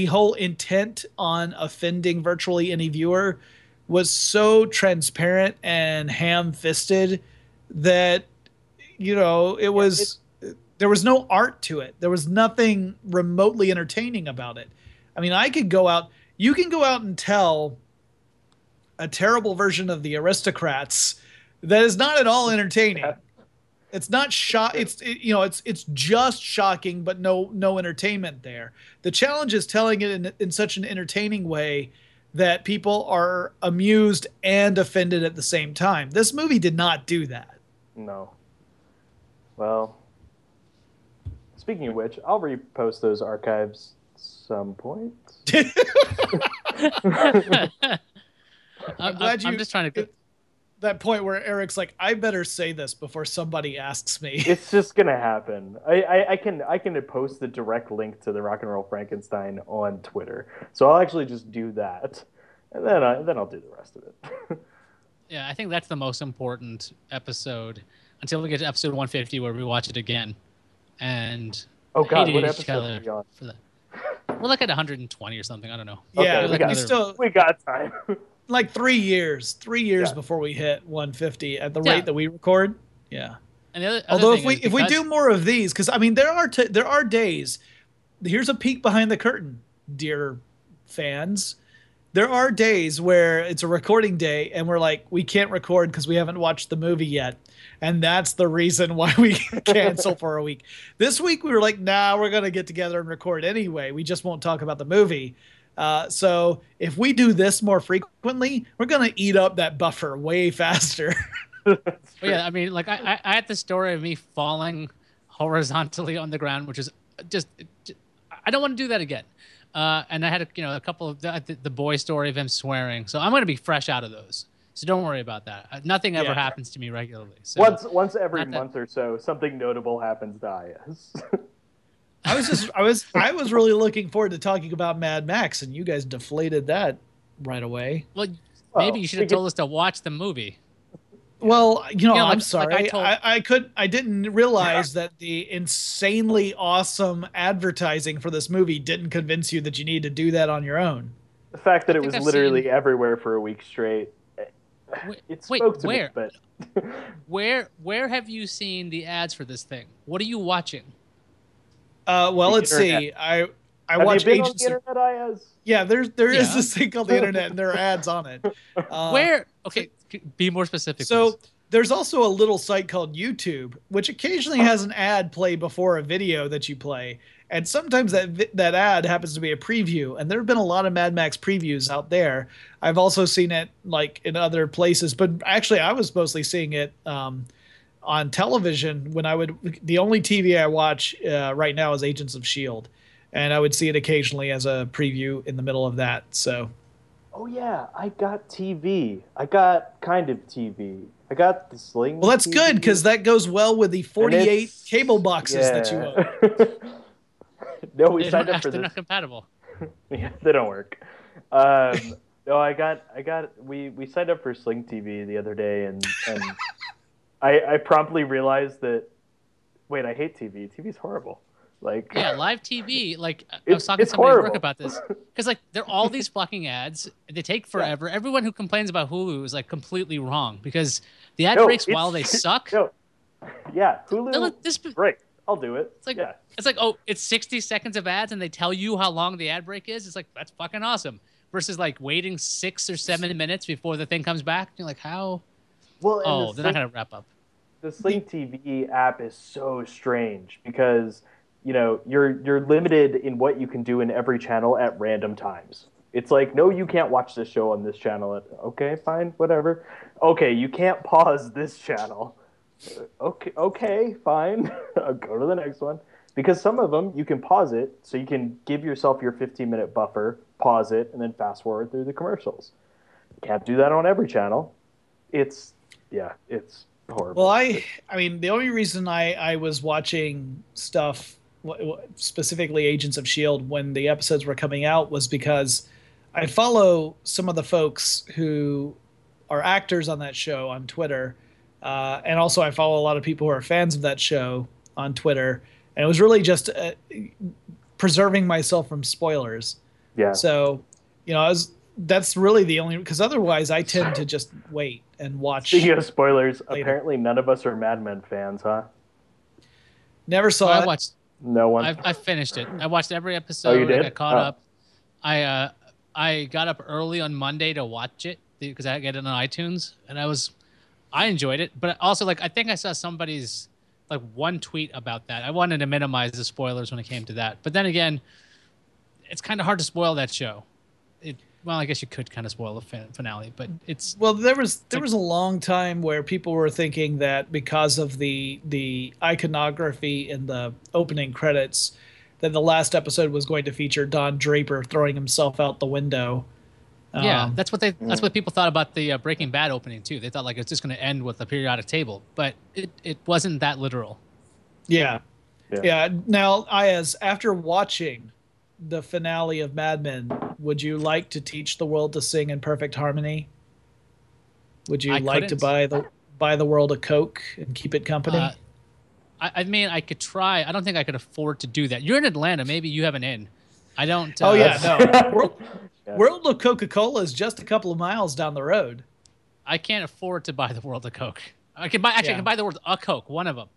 S2: whole intent on offending virtually any viewer was so transparent and ham-fisted that, it was... There was no art to it. There was nothing remotely entertaining about it. I mean, you can go out and tell a terrible version of The Aristocrats that is not at all entertaining. It's not it's just shocking, but no entertainment there. The challenge is telling it in such an entertaining way that people are amused and offended at the same time. This movie did not do that.
S3: No. Well, speaking of which, I'll repost those archives some point.
S1: I'm just trying to...
S2: That point where Eric's like, I better say this before somebody asks me.
S3: It's just gonna happen. I can post the direct link to the Rock and Roll Frankenstein on Twitter, so I'll actually just do that, and then I'll do the rest of it.
S1: Yeah, I think that's the most important episode until we get to episode 150 where we watch it again, and
S3: oh god, what
S1: each
S3: episode are we on?
S1: For that. We're like at 120 or something. I don't know.
S2: Yeah,
S3: okay, we got time.
S2: Like 3 years before we hit 150 at the rate that we record. Yeah.
S1: And the other
S2: although if we do more of these, because I mean there are days. Here's a peek behind the curtain, dear fans. There are days where it's a recording day and we're like, we can't record because we haven't watched the movie yet, and that's the reason why we cancel for a week. This week we were like, nah, we're gonna get together and record anyway. We just won't talk about the movie. So if we do this more frequently, we're gonna eat up that buffer way faster.
S1: Well, yeah, I mean, like I had the story of me falling horizontally on the ground, which is just I don't want to do that again. And I had a couple of the boy story of him swearing, so I'm going to be fresh out of those. So don't worry about that. Nothing ever happens to me regularly. So
S3: once every month or so, something notable happens to Iyaz.
S2: I was really looking forward to talking about Mad Max, and you guys deflated that right away.
S1: Well, maybe you should have told us to watch the movie.
S2: Well, I'm
S1: like
S2: sorry. I didn't realize that the insanely awesome advertising for this movie didn't convince you that you need to do that on your own.
S3: The fact that it was literally everywhere for a week straight. It spoke to me, but
S1: where have you seen the ads for this thing? What are you watching?
S2: Well, let's see. I watch Agents of Internet, Iyaz? Yeah, there is this thing called the internet, and there are ads on it.
S1: Where? Okay, be more specific.
S2: So there's also a little site called YouTube, which occasionally has an ad play before a video that you play, and sometimes that ad happens to be a preview. And there have been a lot of Mad Max previews out there. I've also seen it like in other places, but actually I was mostly seeing it on television when the only TV I watch right now is Agents of S.H.I.E.L.D. And I would see it occasionally as a preview in the middle of that. So,
S3: oh yeah, I got TV. I got kind of TV. I got the Sling.
S2: Well, that's
S3: TV.
S2: good because that goes well with the 48 cable boxes that you own.
S3: No, we signed up for this.
S1: They're not compatible.
S3: Yeah, they don't work. No, we signed up for Sling TV the other day, and I promptly realized that. Wait, I hate TV. TV's horrible. Like,
S1: yeah, live TV. Like, I was talking to somebody at work about this because like there are all these fucking ads. They take forever. Yeah. Everyone who complains about Hulu is like completely wrong because the ad breaks while they suck.
S3: No. Yeah, Hulu. Break. I'll do it.
S1: It's like it's 60 seconds of ads and they tell you how long the ad break is. It's like that's fucking awesome. Versus like waiting 6 or 7 minutes before the thing comes back. You're like, how? Well, they're not gonna wrap up.
S3: The Sling TV app is so strange because you're limited in what you can do in every channel at random times. It's like, no, you can't watch this show on this channel. Okay, fine, whatever. Okay, you can't pause this channel. Okay, fine. I'll go to the next one. Because some of them, you can pause it, so you can give yourself your 15-minute buffer, pause it, and then fast forward through the commercials. You can't do that on every channel. It's horrible.
S2: Well, I mean, the only reason I was watching stuff, specifically Agents of S.H.I.E.L.D., when the episodes were coming out was because I follow some of the folks who are actors on that show on Twitter. And also I follow a lot of people who are fans of that show on Twitter. And it was really just preserving myself from spoilers.
S3: Yeah.
S2: So, that's really the only, because otherwise I tend to just wait and watch.
S3: Speaking of spoilers, apparently none of us are Mad Men fans, huh?
S2: Never saw it.
S1: I watched.
S3: No one.
S1: I finished it. I watched every episode.
S3: Oh, you did?
S1: I got caught up. I got up early on Monday to watch it because I get it on iTunes, and I enjoyed it. But also, like, I think I saw somebody's like one tweet about that. I wanted to minimize the spoilers when it came to that. But then again, it's kind of hard to spoil that show. Well, I guess you could kind of spoil the finale, but it's...
S2: Well, there was a long time where people were thinking that because of the iconography in the opening credits, that the last episode was going to feature Don Draper throwing himself out the window.
S1: Yeah, that's what people thought about the Breaking Bad opening too. They thought like it's just going to end with a periodic table, but it wasn't that literal.
S2: Yeah. Now, Iyaz, after watching the finale of Mad Men, would you like to teach the world to sing in perfect harmony? Would you like to buy the world a Coke and keep it company?
S1: I mean, I could try. I don't think I could afford to do that. You're in Atlanta. Maybe you have an in. I don't.
S2: Oh yeah, no. World of Coca-Cola is just a couple of miles down the road.
S1: I can't afford to buy the world of Coke. I can buy the world a Coke, one of them.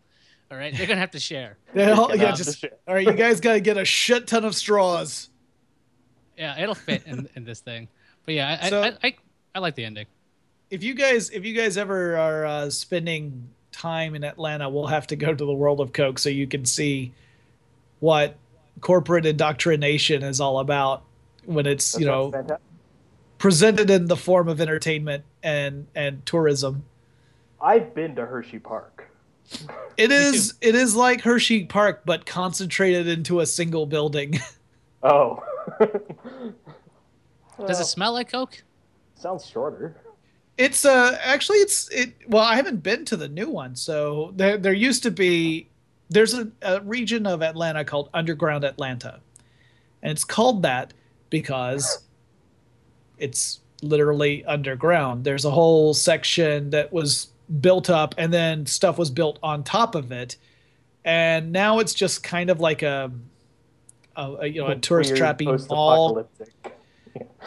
S1: All right, they're gonna have to share.
S2: All right, you guys gotta get a shit ton of straws.
S1: Yeah, it'll fit in this thing. But yeah, I like the ending.
S2: If you guys ever are spending time in Atlanta, we'll have to go to the World of Coke so you can see what corporate indoctrination is all about. when it's,
S3: That sounds fantastic.
S2: presented in the form of entertainment and tourism.
S3: I've been to Hershey Park.
S2: It is like Hershey Park, but concentrated into a single building.
S3: Oh.
S1: Does it
S3: Well,
S1: smell like Coke?
S3: sounds shorter.
S2: It's actually it well, I haven't been to the new one. So there used to be there's a region of Atlanta called Underground Atlanta. And it's called that because it's literally underground. There's a whole section that was built up and then stuff was built on top of it. And now it's just kind of like a tourist
S3: Weird
S2: trappy mall.
S3: post-apocalyptic.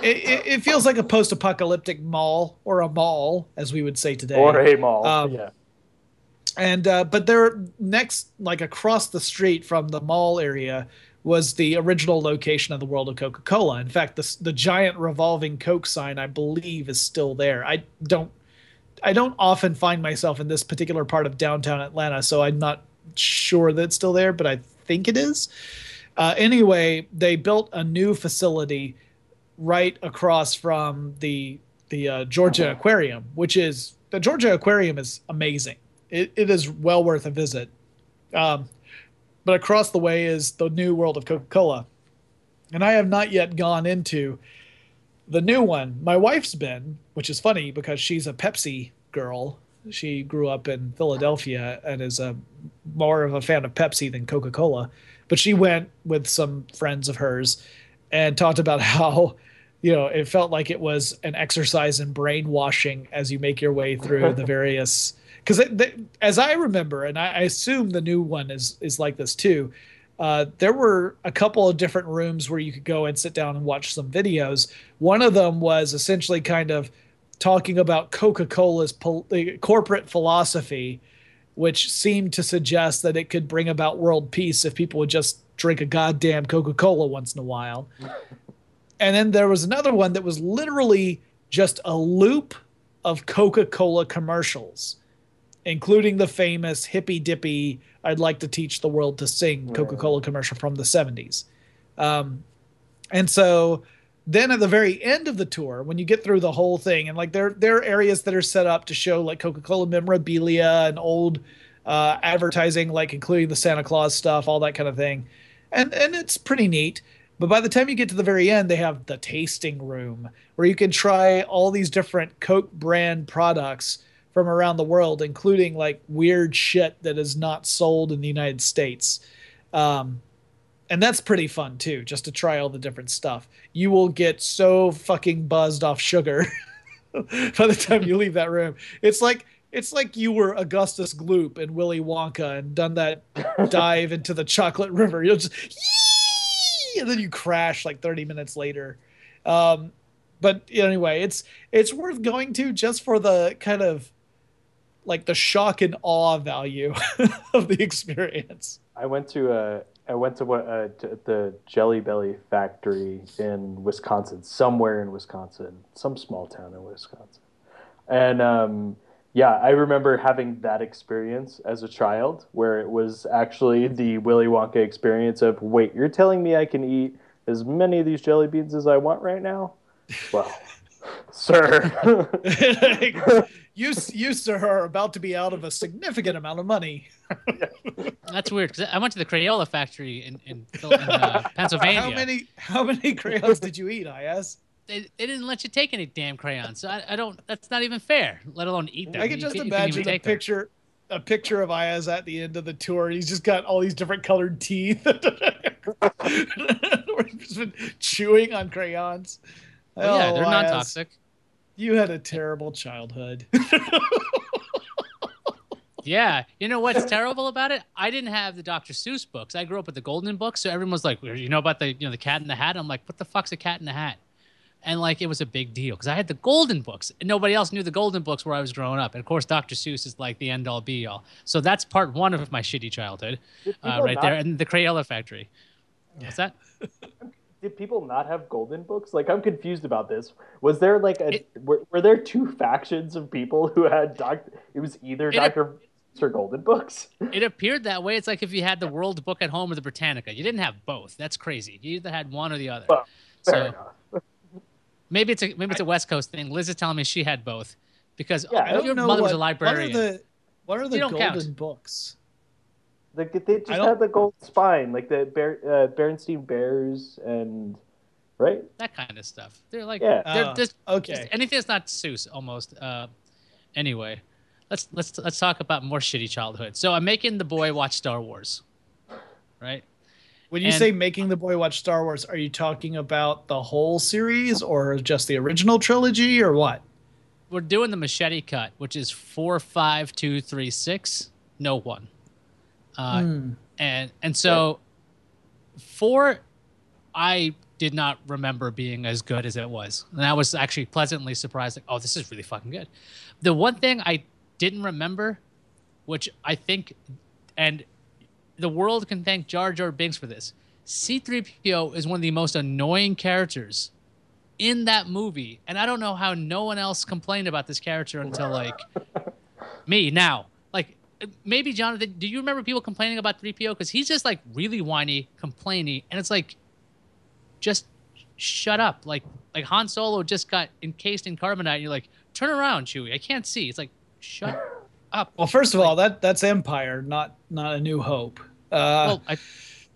S2: It feels like a post-apocalyptic mall, or a mall as we would say today.
S3: Or a mall.
S2: Yeah. And but there next, like across the street from the mall area, was the original location of the World of Coca-Cola. In fact, the giant revolving Coke sign, I believe, is still there. I don't often find myself in this particular part of downtown Atlanta, so I'm not sure that it's still there, but I think it is. Anyway, they built a new facility right across from the Georgia Aquarium, which is the Georgia Aquarium is amazing. It is well worth a visit. But across the way is the new World of Coca-Cola. And I have not yet gone into the new one. My wife's been, which is funny because she's a Pepsi girl. She grew up in Philadelphia and is more of a fan of Pepsi than Coca-Cola. But she went with some friends of hers and talked about how, it felt like it was an exercise in brainwashing as you make your way through the various. Because as I remember, and I assume the new one is like this too, there were a couple of different rooms where you could go and sit down and watch some videos. One of them was essentially kind of talking about Coca-Cola's corporate philosophy, which seemed to suggest that it could bring about world peace if people would just drink a goddamn Coca-Cola once in a while. And then there was another one that was literally just a loop of Coca-Cola commercials, including the famous hippy dippy "I'd like to teach the world to sing" Coca-Cola commercial from the 70s. And so then at the very end of the tour, when you get through the whole thing, and like there are areas that are set up to show like Coca-Cola memorabilia and old advertising, like including the Santa Claus stuff, all that kind of thing. And it's pretty neat. But by the time you get to the very end, they have the tasting room where you can try all these different Coke brand products from around the world, including like weird shit that is not sold in the United States. And that's pretty fun too, just to try all the different stuff. You will get so fucking buzzed off sugar by the time you leave that room. It's like you were Augustus Gloop and Willy Wonka and done that dive into the chocolate river. You'll just and then you crash like 30 minutes later. But anyway, it's worth going to just for the kind of like the shock and awe value of the experience.
S3: I went to the Jelly Belly factory in Wisconsin, somewhere in Wisconsin, some small town in Wisconsin. And yeah, I remember having that experience as a child where it was actually the Willy Wonka experience of, wait, you're telling me I can eat as many of these jelly beans as I want right now? Well, sir.
S2: You, sir, are about to be out of a significant amount of money.
S1: That's weird because I went to the Crayola factory in Pennsylvania.
S2: How many crayons did you eat, Iyaz?
S1: They didn't let you take any damn crayons, so I don't. That's not even fair. Let alone eat them.
S2: I can just imagine a picture of Iyaz at the end of the tour. He's just got all these different colored teeth. He's been chewing on crayons.
S1: Oh, yeah, they're non-toxic.
S2: You had a terrible childhood.
S1: Yeah, you know what's terrible about it? I didn't have the Dr. Seuss books. I grew up with the Golden books, so everyone was like, "You know about the Cat in the Hat?" I'm like, "What the fuck's a Cat in the Hat?" And like it was a big deal because I had the Golden books, and nobody else knew the Golden books where I was growing up. And of course, Dr. Seuss is like the end all be all. So that's part one of my shitty childhood, right there, and the Crayola factory. What's that?
S3: Did people not have Golden books? Like, I'm confused about this. Was there like were there two factions of people who had it was either Dr. or Golden books?
S1: It appeared that way. It's like if you had the World book at home or the Britannica. You didn't have both. That's crazy. You either had one or the other.
S3: Fair
S1: So
S3: enough.
S1: maybe it's a West Coast thing. Liz is telling me she had both because
S3: Yeah,
S2: I don't
S1: your
S2: know
S1: mother was a librarian.
S2: What are
S1: You
S2: the
S1: don't count.
S2: golden books?
S3: they
S2: I
S3: just
S2: don't.
S3: had the gold spine, like the Berenstein Bears, and right.
S1: That kind of stuff. They're like
S3: Yeah.
S1: they're just
S2: Okay.
S1: anything that's not Seuss almost. Anyway, let's talk about more shitty childhood. So I'm making the boy watch Star Wars, right?
S2: When you
S1: And
S2: say making the boy watch Star Wars, are you talking about the whole series or just the original trilogy or what?
S1: we're doing the machete cut, which is 4, 5, 2, 3, 6, no one. And so 4, I did not remember being as good as it was, and I was actually pleasantly surprised. Like, oh, this is really fucking good. The one thing I didn't remember, which I think, and the world can thank Jar Jar Binks for this. C-3PO is one of the most annoying characters in that movie, and I don't know how no one else complained about this character until like me now. Like maybe Jonathan, do you remember people complaining about 3PO because he's just like really whiny, complainy, and it's like just shut up. Like Han Solo just got encased in carbonite, and you're like, turn around, Chewie. I can't see. It's like shut up.
S2: Well, first of all, that's Empire, not A New Hope.
S1: Well,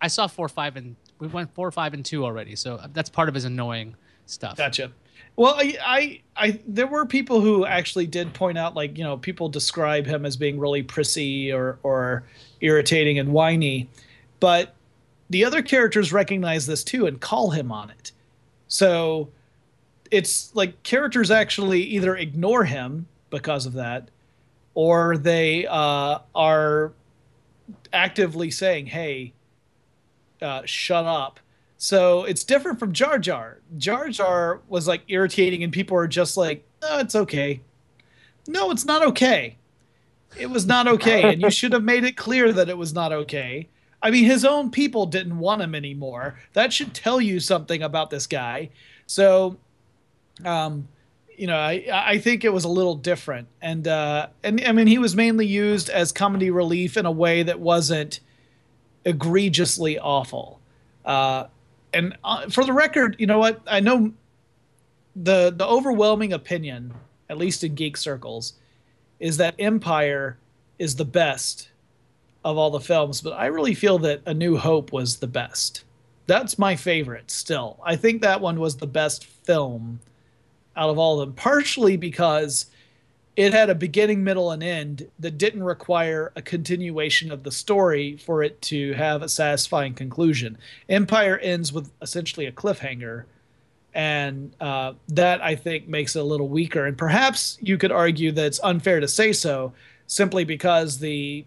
S1: I saw 4, 5, and we went 4, 5, and 2 already, so that's part of his annoying stuff.
S2: Gotcha. Well, I there were people who actually did point out, like, you know, people describe him as being really prissy or irritating and whiny, but the other characters recognize this too and call him on it. So it's like characters actually either ignore him because of that, or they are actively saying, "Hey, shut up." So it's different from Jar Jar. Jar Jar was like irritating, and people are just like, "No, it's okay." No, it's not okay. It was not okay, and you should have made it clear that it was not okay. I mean, his own people didn't want him anymore. That should tell you something about this guy. So, you know, I think it was a little different, and I mean, he was mainly used as comedy relief in a way that wasn't egregiously awful. And for the record, you know what? I know the overwhelming opinion, at least in geek circles, is that Empire is the best of all the films, but I really feel that A New Hope was the best. That's my favorite still. I think that one was the best film out of all of them, partially because it had a beginning, middle, and end that didn't require a continuation of the story for it to have a satisfying conclusion. Empire ends with essentially a cliffhanger, and that, I think, makes it a little weaker. And perhaps you could argue that it's unfair to say so, simply because the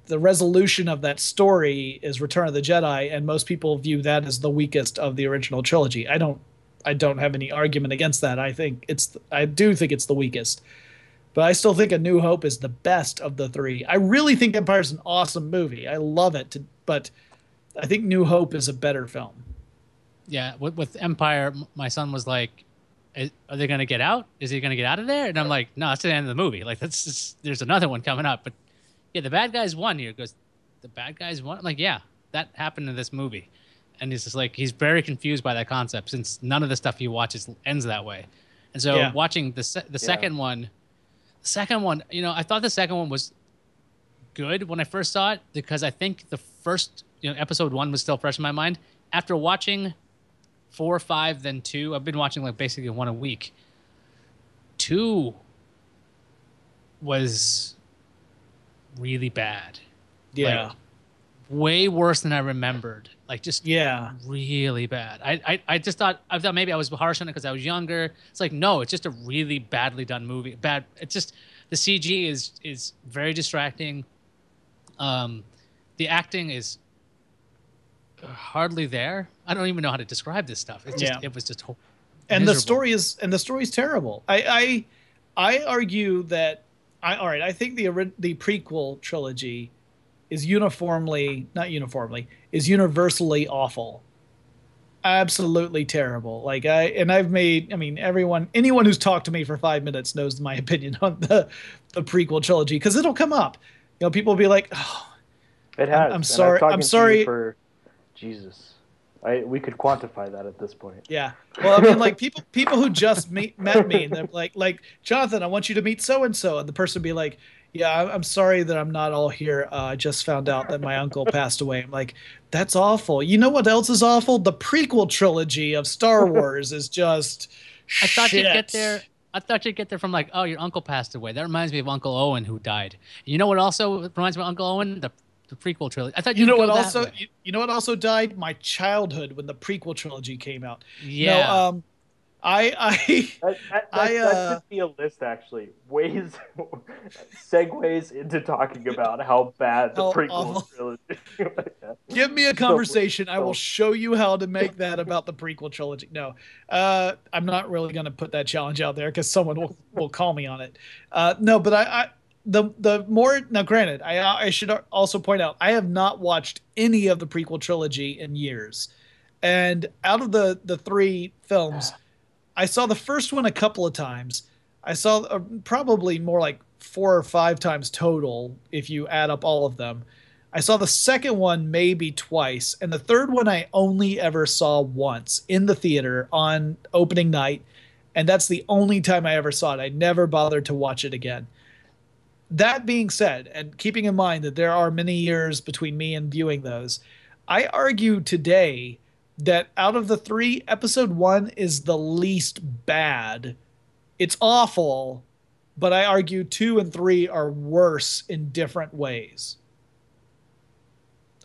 S2: resolution of that story is Return of the Jedi, and most people view that as the weakest of the original trilogy. I don't have any argument against that. I do think it's the weakest, but I still think A New Hope is the best of the three. I really think Empire's an awesome movie. I love it, but I think New Hope is a better film.
S1: Yeah, with Empire, my son was like, "Are they going to get out? Is he going to get out of there?" And I'm like, "No, that's the end of the movie. Like there's another one coming up." But yeah, the bad guys won here. He goes, "The bad guys won." I'm like, yeah, that happened in this movie. And he's just like, he's very confused by that concept since none of the stuff he watches ends that way. And so watching the second one, you know, I thought the second one was good when I first saw it because I think the first, you know, episode 1 was still fresh in my mind. After watching 4, 5, then 2, I've been watching like basically one a week. 2 was really bad.
S2: Yeah.
S1: Like, way worse than I remembered. Like just really bad. I thought maybe I was harsh on it because I was younger. It's like, no, it's just a really badly done movie. It's just the CG is very distracting. The acting is hardly there. I don't even know how to describe this stuff. It's just it was just
S2: and
S1: miserable.
S2: the story is terrible. I argue that I think the prequel trilogy is universally awful. Absolutely terrible. Like anyone who's talked to me for 5 minutes knows my opinion on the prequel trilogy, because it'll come up. You know, people will be like, "Oh,
S3: it has."
S2: I'm sorry. I'm sorry
S3: for Jesus. We could quantify that at this point.
S2: Yeah. Well, I mean, like people who just met me, and they're like, Jonathan, I want you to meet so and so, and the person would be like, yeah, I'm sorry that I'm not all here. I just found out that my uncle passed away. I'm like, that's awful. You know what else is awful? The prequel trilogy of Star Wars is just.
S1: I thought
S2: shit.
S1: you'd get there. I thought you'd get there from like, oh, your uncle passed away. That reminds me of Uncle Owen who died. You know what also reminds me of Uncle Owen? The prequel trilogy. I thought
S2: You know what
S1: go that
S2: also?
S1: way.
S2: You know what also died? My childhood when the prequel trilogy came out.
S1: Yeah.
S2: No, I
S3: That should be a list, actually. Segues into talking about how bad the
S2: How
S3: prequel
S2: awful.
S3: trilogy.
S2: Give me a conversation. I will show you how to make that about the prequel trilogy. No, I'm not really going to put that challenge out there because someone will call me on it. No, but the more now. Granted, I should also point out I have not watched any of the prequel trilogy in years, and out of the three films, I saw the first one a couple of times. I saw probably more like 4 or 5 times total if you add up all of them. I saw the second one maybe twice, and the third one I only ever saw once in the theater on opening night, and that's the only time I ever saw it. I never bothered to watch it again. That being said, and keeping in mind that there are many years between me and viewing those, I argue today that out of the three, episode 1 is the least bad. It's awful, but I argue 2 and 3 are worse in different ways.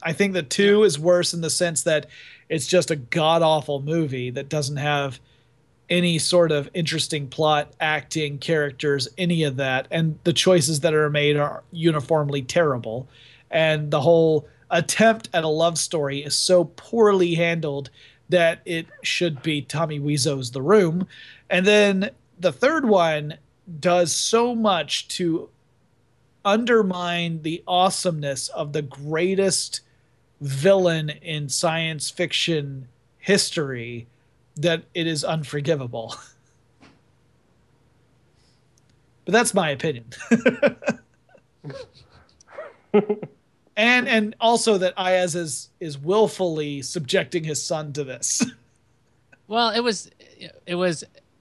S2: I think that 2 is worse in the sense that it's just a god-awful movie that doesn't have any sort of interesting plot, acting, characters, any of that. And the choices that are made are uniformly terrible. And the whole attempt at a love story is so poorly handled that it should be Tommy Wiseau's The Room. And then the third one does so much to undermine the awesomeness of the greatest villain in science fiction history that it is unforgivable. But that's my opinion. and also that Iyaz is willfully subjecting his son to this.
S1: Well, it was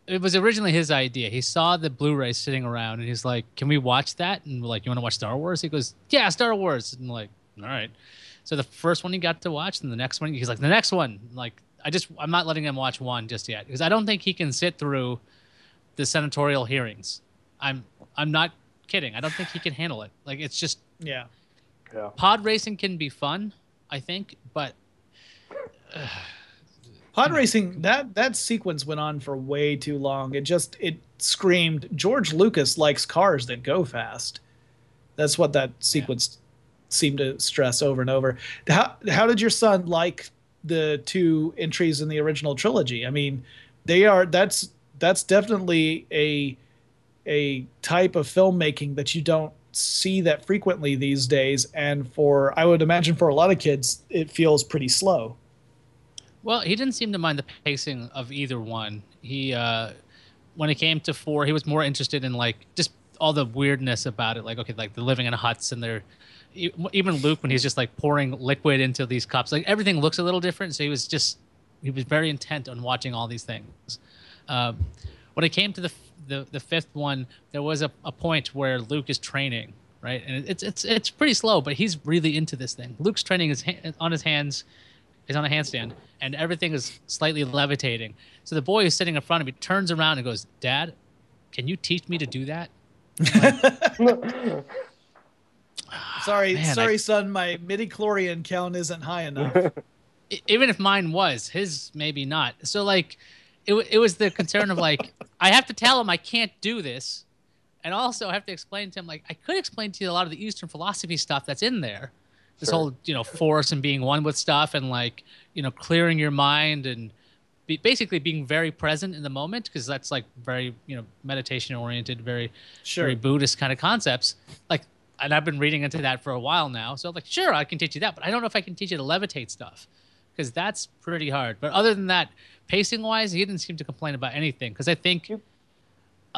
S1: originally his idea. He saw the Blu-ray sitting around, and he's like, "Can we watch that?" And we're like, "You want to watch Star Wars?" He goes, "Yeah, Star Wars." And I'm like, "All right." So the first one he got to watch, and the next one he's like, "The next one." Like, I'm not letting him watch one just yet because I don't think he can sit through the senatorial hearings. I'm not kidding. I don't think he can handle it. Like, it's just
S2: Yeah.
S1: pod racing can be fun, I think, but
S2: Pod racing, that sequence went on for way too long. It screamed, George Lucas likes cars that go fast. That's what that sequence seemed to stress over and over. How did your son like the 2 entries in the original trilogy? I mean, that's definitely a type of filmmaking that you don't see that frequently these days, and I would imagine for a lot of kids it feels pretty slow.
S1: Well, he didn't seem to mind the pacing of either one. He when it came to 4, he was more interested in like just all the weirdness about it, like okay, like they're living in huts and they're even Luke when he's just like pouring liquid into these cups, like everything looks a little different. So he was very intent on watching all these things. When it came to the 5th one, there was a point where Luke is training, right, and it's pretty slow, but he's really into this thing. Luke's training is on his hands. He's on a handstand, and everything is slightly levitating. So the boy who's sitting in front of me turns around and goes, "Dad, can you teach me to do that?"
S2: Sorry, son. My midichlorian count isn't high enough.
S1: Even if mine was, his maybe not. So like, it was the concern of like, I have to tell him I can't do this, and also I have to explain to him like I could explain to you a lot of the Eastern philosophy stuff that's in there. This whole, force and being one with stuff and like, clearing your mind and basically being very present in the moment, because that's like very, meditation oriented, very Buddhist kind of concepts. Like, and I've been reading into that for a while now. So I'm like, sure, I can teach you that, but I don't know if I can teach you to levitate stuff because that's pretty hard. But other than that, pacing wise, he didn't seem to complain about anything because I think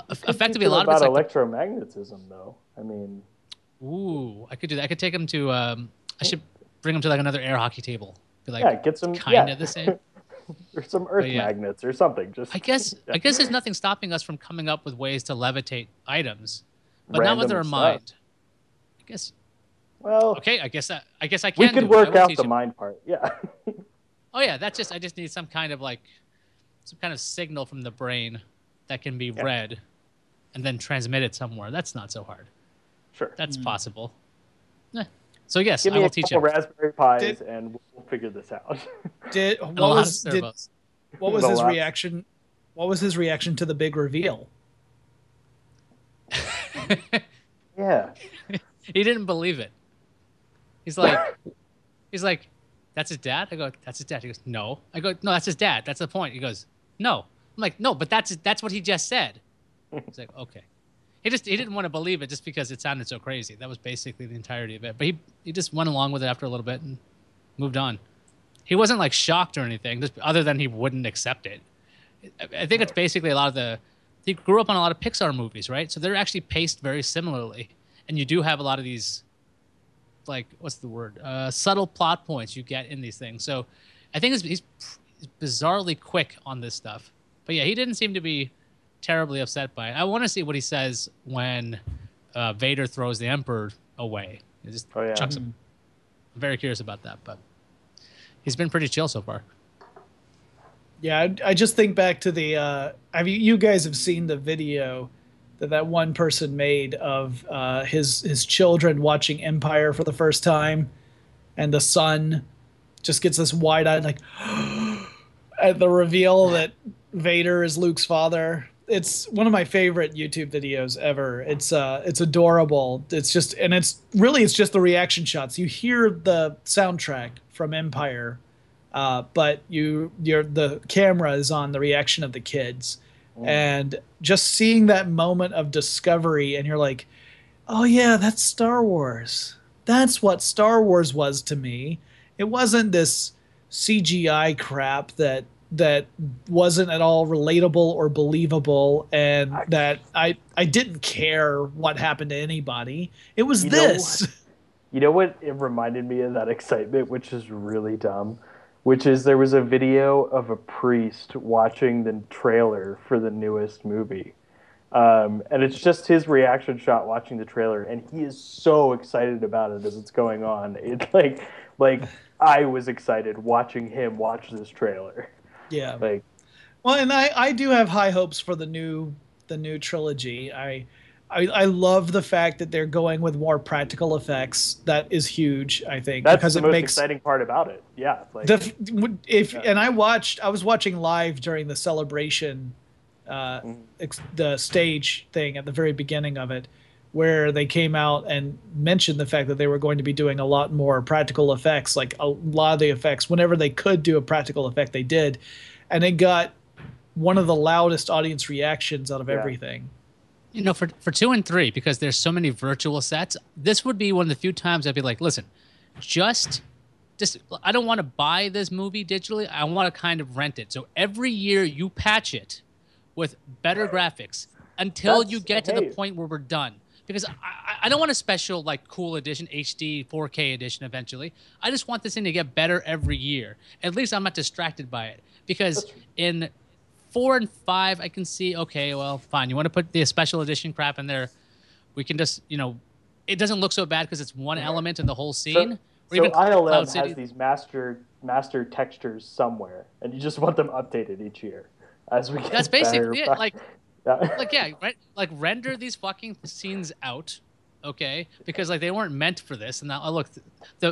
S1: effectively a lot of it's like
S3: electromagnetism, though. I mean,
S1: I could do that. I could take him to. I should bring him to like another air hockey table. Be like,
S3: get some
S1: kind of the same.
S3: or some earth magnets or something. Just
S1: I guess there's nothing stopping us from coming up with ways to levitate items, but
S3: random
S1: not with our
S3: stuff.
S1: mind. I guess.
S3: Well,
S1: okay. I guess I can.
S3: We could work out the mind part. Yeah.
S1: Oh yeah, I just need some kind of signal from the brain that can be read, and then transmit it somewhere. That's not so hard.
S3: Sure.
S1: That's possible. So yes,
S3: Give me
S1: I will
S3: a
S1: teach
S3: couple
S1: him.
S3: Raspberry Pis, and we'll figure this out.
S2: What was his reaction? What was his reaction to the big reveal?
S3: Yeah.
S1: He didn't believe it. He's like, that's his dad? I go, that's his dad. He goes, no. I go, no, that's his dad. That's the point. He goes, no. I'm like, no, but that's what he just said. He's like, okay. He didn't want to believe it just because it sounded so crazy. That was basically the entirety of it. But he just went along with it after a little bit and moved on. He wasn't like shocked or anything, just other than he wouldn't accept it. I think it's basically he grew up on a lot of Pixar movies, right? So they're actually paced very similarly. And you do have a lot of these, like, what's the word? Subtle plot points you get in these things. So I think he's bizarrely quick on this stuff. But yeah, he didn't seem to be terribly upset by it. I want to see what he says when Vader throws the Emperor away. He just chucks him. I'm very curious about that, but he's been pretty chill so far.
S2: Yeah, I just think back to the. You guys have seen the video that one person made of his children watching Empire for the first time, and the son just gets this wide-eyed like at the reveal that Vader is Luke's father. It's one of my favorite YouTube videos ever. It's adorable. It's just the reaction shots. You hear the soundtrack from Empire, but the camera is on the reaction of the kids, and just seeing that moment of discovery, and you're like, oh yeah, that's Star Wars. That's what Star Wars was to me. It wasn't this CGI crap that wasn't at all relatable or believable, and that I didn't care what happened to anybody. It was this.
S3: You know what it reminded me of that excitement, which is really dumb, which is there was a video of a priest watching the trailer for the newest movie. And it's just his reaction shot watching the trailer, and he is so excited about it as it's going on. It's like I was excited watching him watch this trailer.
S2: Yeah. Well, and I do have high hopes for the new trilogy. I love the fact that they're going with more practical effects. That is huge, I think.
S3: That's
S2: because
S3: the most exciting part about it. Yeah.
S2: And I was watching live during the celebration, the stage thing at the very beginning of it, where they came out and mentioned the fact that they were going to be doing a lot more practical effects, like a lot of the effects. Whenever they could do a practical effect, they did. And it got one of the loudest audience reactions out of everything.
S1: You know, for 2 and 3, because there's so many virtual sets, this would be one of the few times I'd be like, listen, just I don't want to buy this movie digitally. I want to kind of rent it. So every year you patch it with better graphics until you get to the point where we're done. Because I don't want a special, like, cool edition, HD, 4K edition eventually. I just want this thing to get better every year. At least I'm not distracted by it. Because in 4 and 5, I can see, okay, well, fine. You want to put the special edition crap in there. We can just, it doesn't look so bad because it's one element in the whole scene.
S3: So ILM has these master textures somewhere, and you just want them updated each year as we get
S1: That's basically
S3: better.
S1: it. Right? Like, render these fucking scenes out, okay? Because, like, they weren't meant for this. And now, look,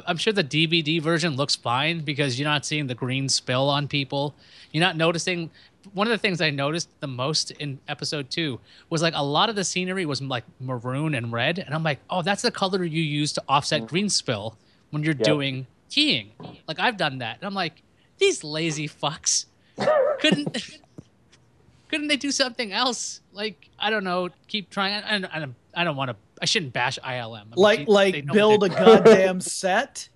S1: I'm sure the DVD version looks fine because you're not seeing the green spill on people. You're not noticing. One of the things I noticed the most in episode 2 was, like, a lot of the scenery was, like, maroon and red. And I'm like, oh, that's the color you use to offset green spill when you're doing keying. Like, I've done that. And I'm like, these lazy fucks couldn't they do something else? Like, I don't know, keep trying. I don't want to. I shouldn't bash ILM.
S2: They build a goddamn set.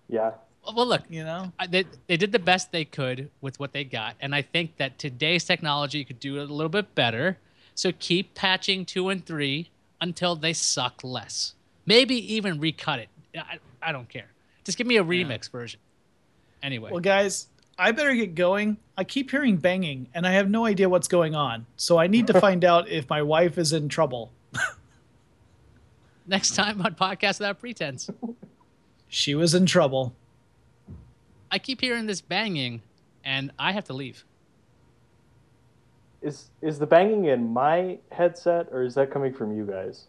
S3: Yeah.
S1: Well, look, they did the best they could with what they got, and I think that today's technology could do it a little bit better. So keep patching 2 and 3 until they suck less. Maybe even recut it. I don't care. Just give me a remix version. Anyway.
S2: Well, guys, I better get going. I keep hearing banging, and I have no idea what's going on. So I need to find out if my wife is in trouble.
S1: Next time on Podcast Without Pretense.
S2: She was in trouble.
S1: I keep hearing this banging, and I have to leave.
S3: Is the banging in my headset, or is that coming from you guys?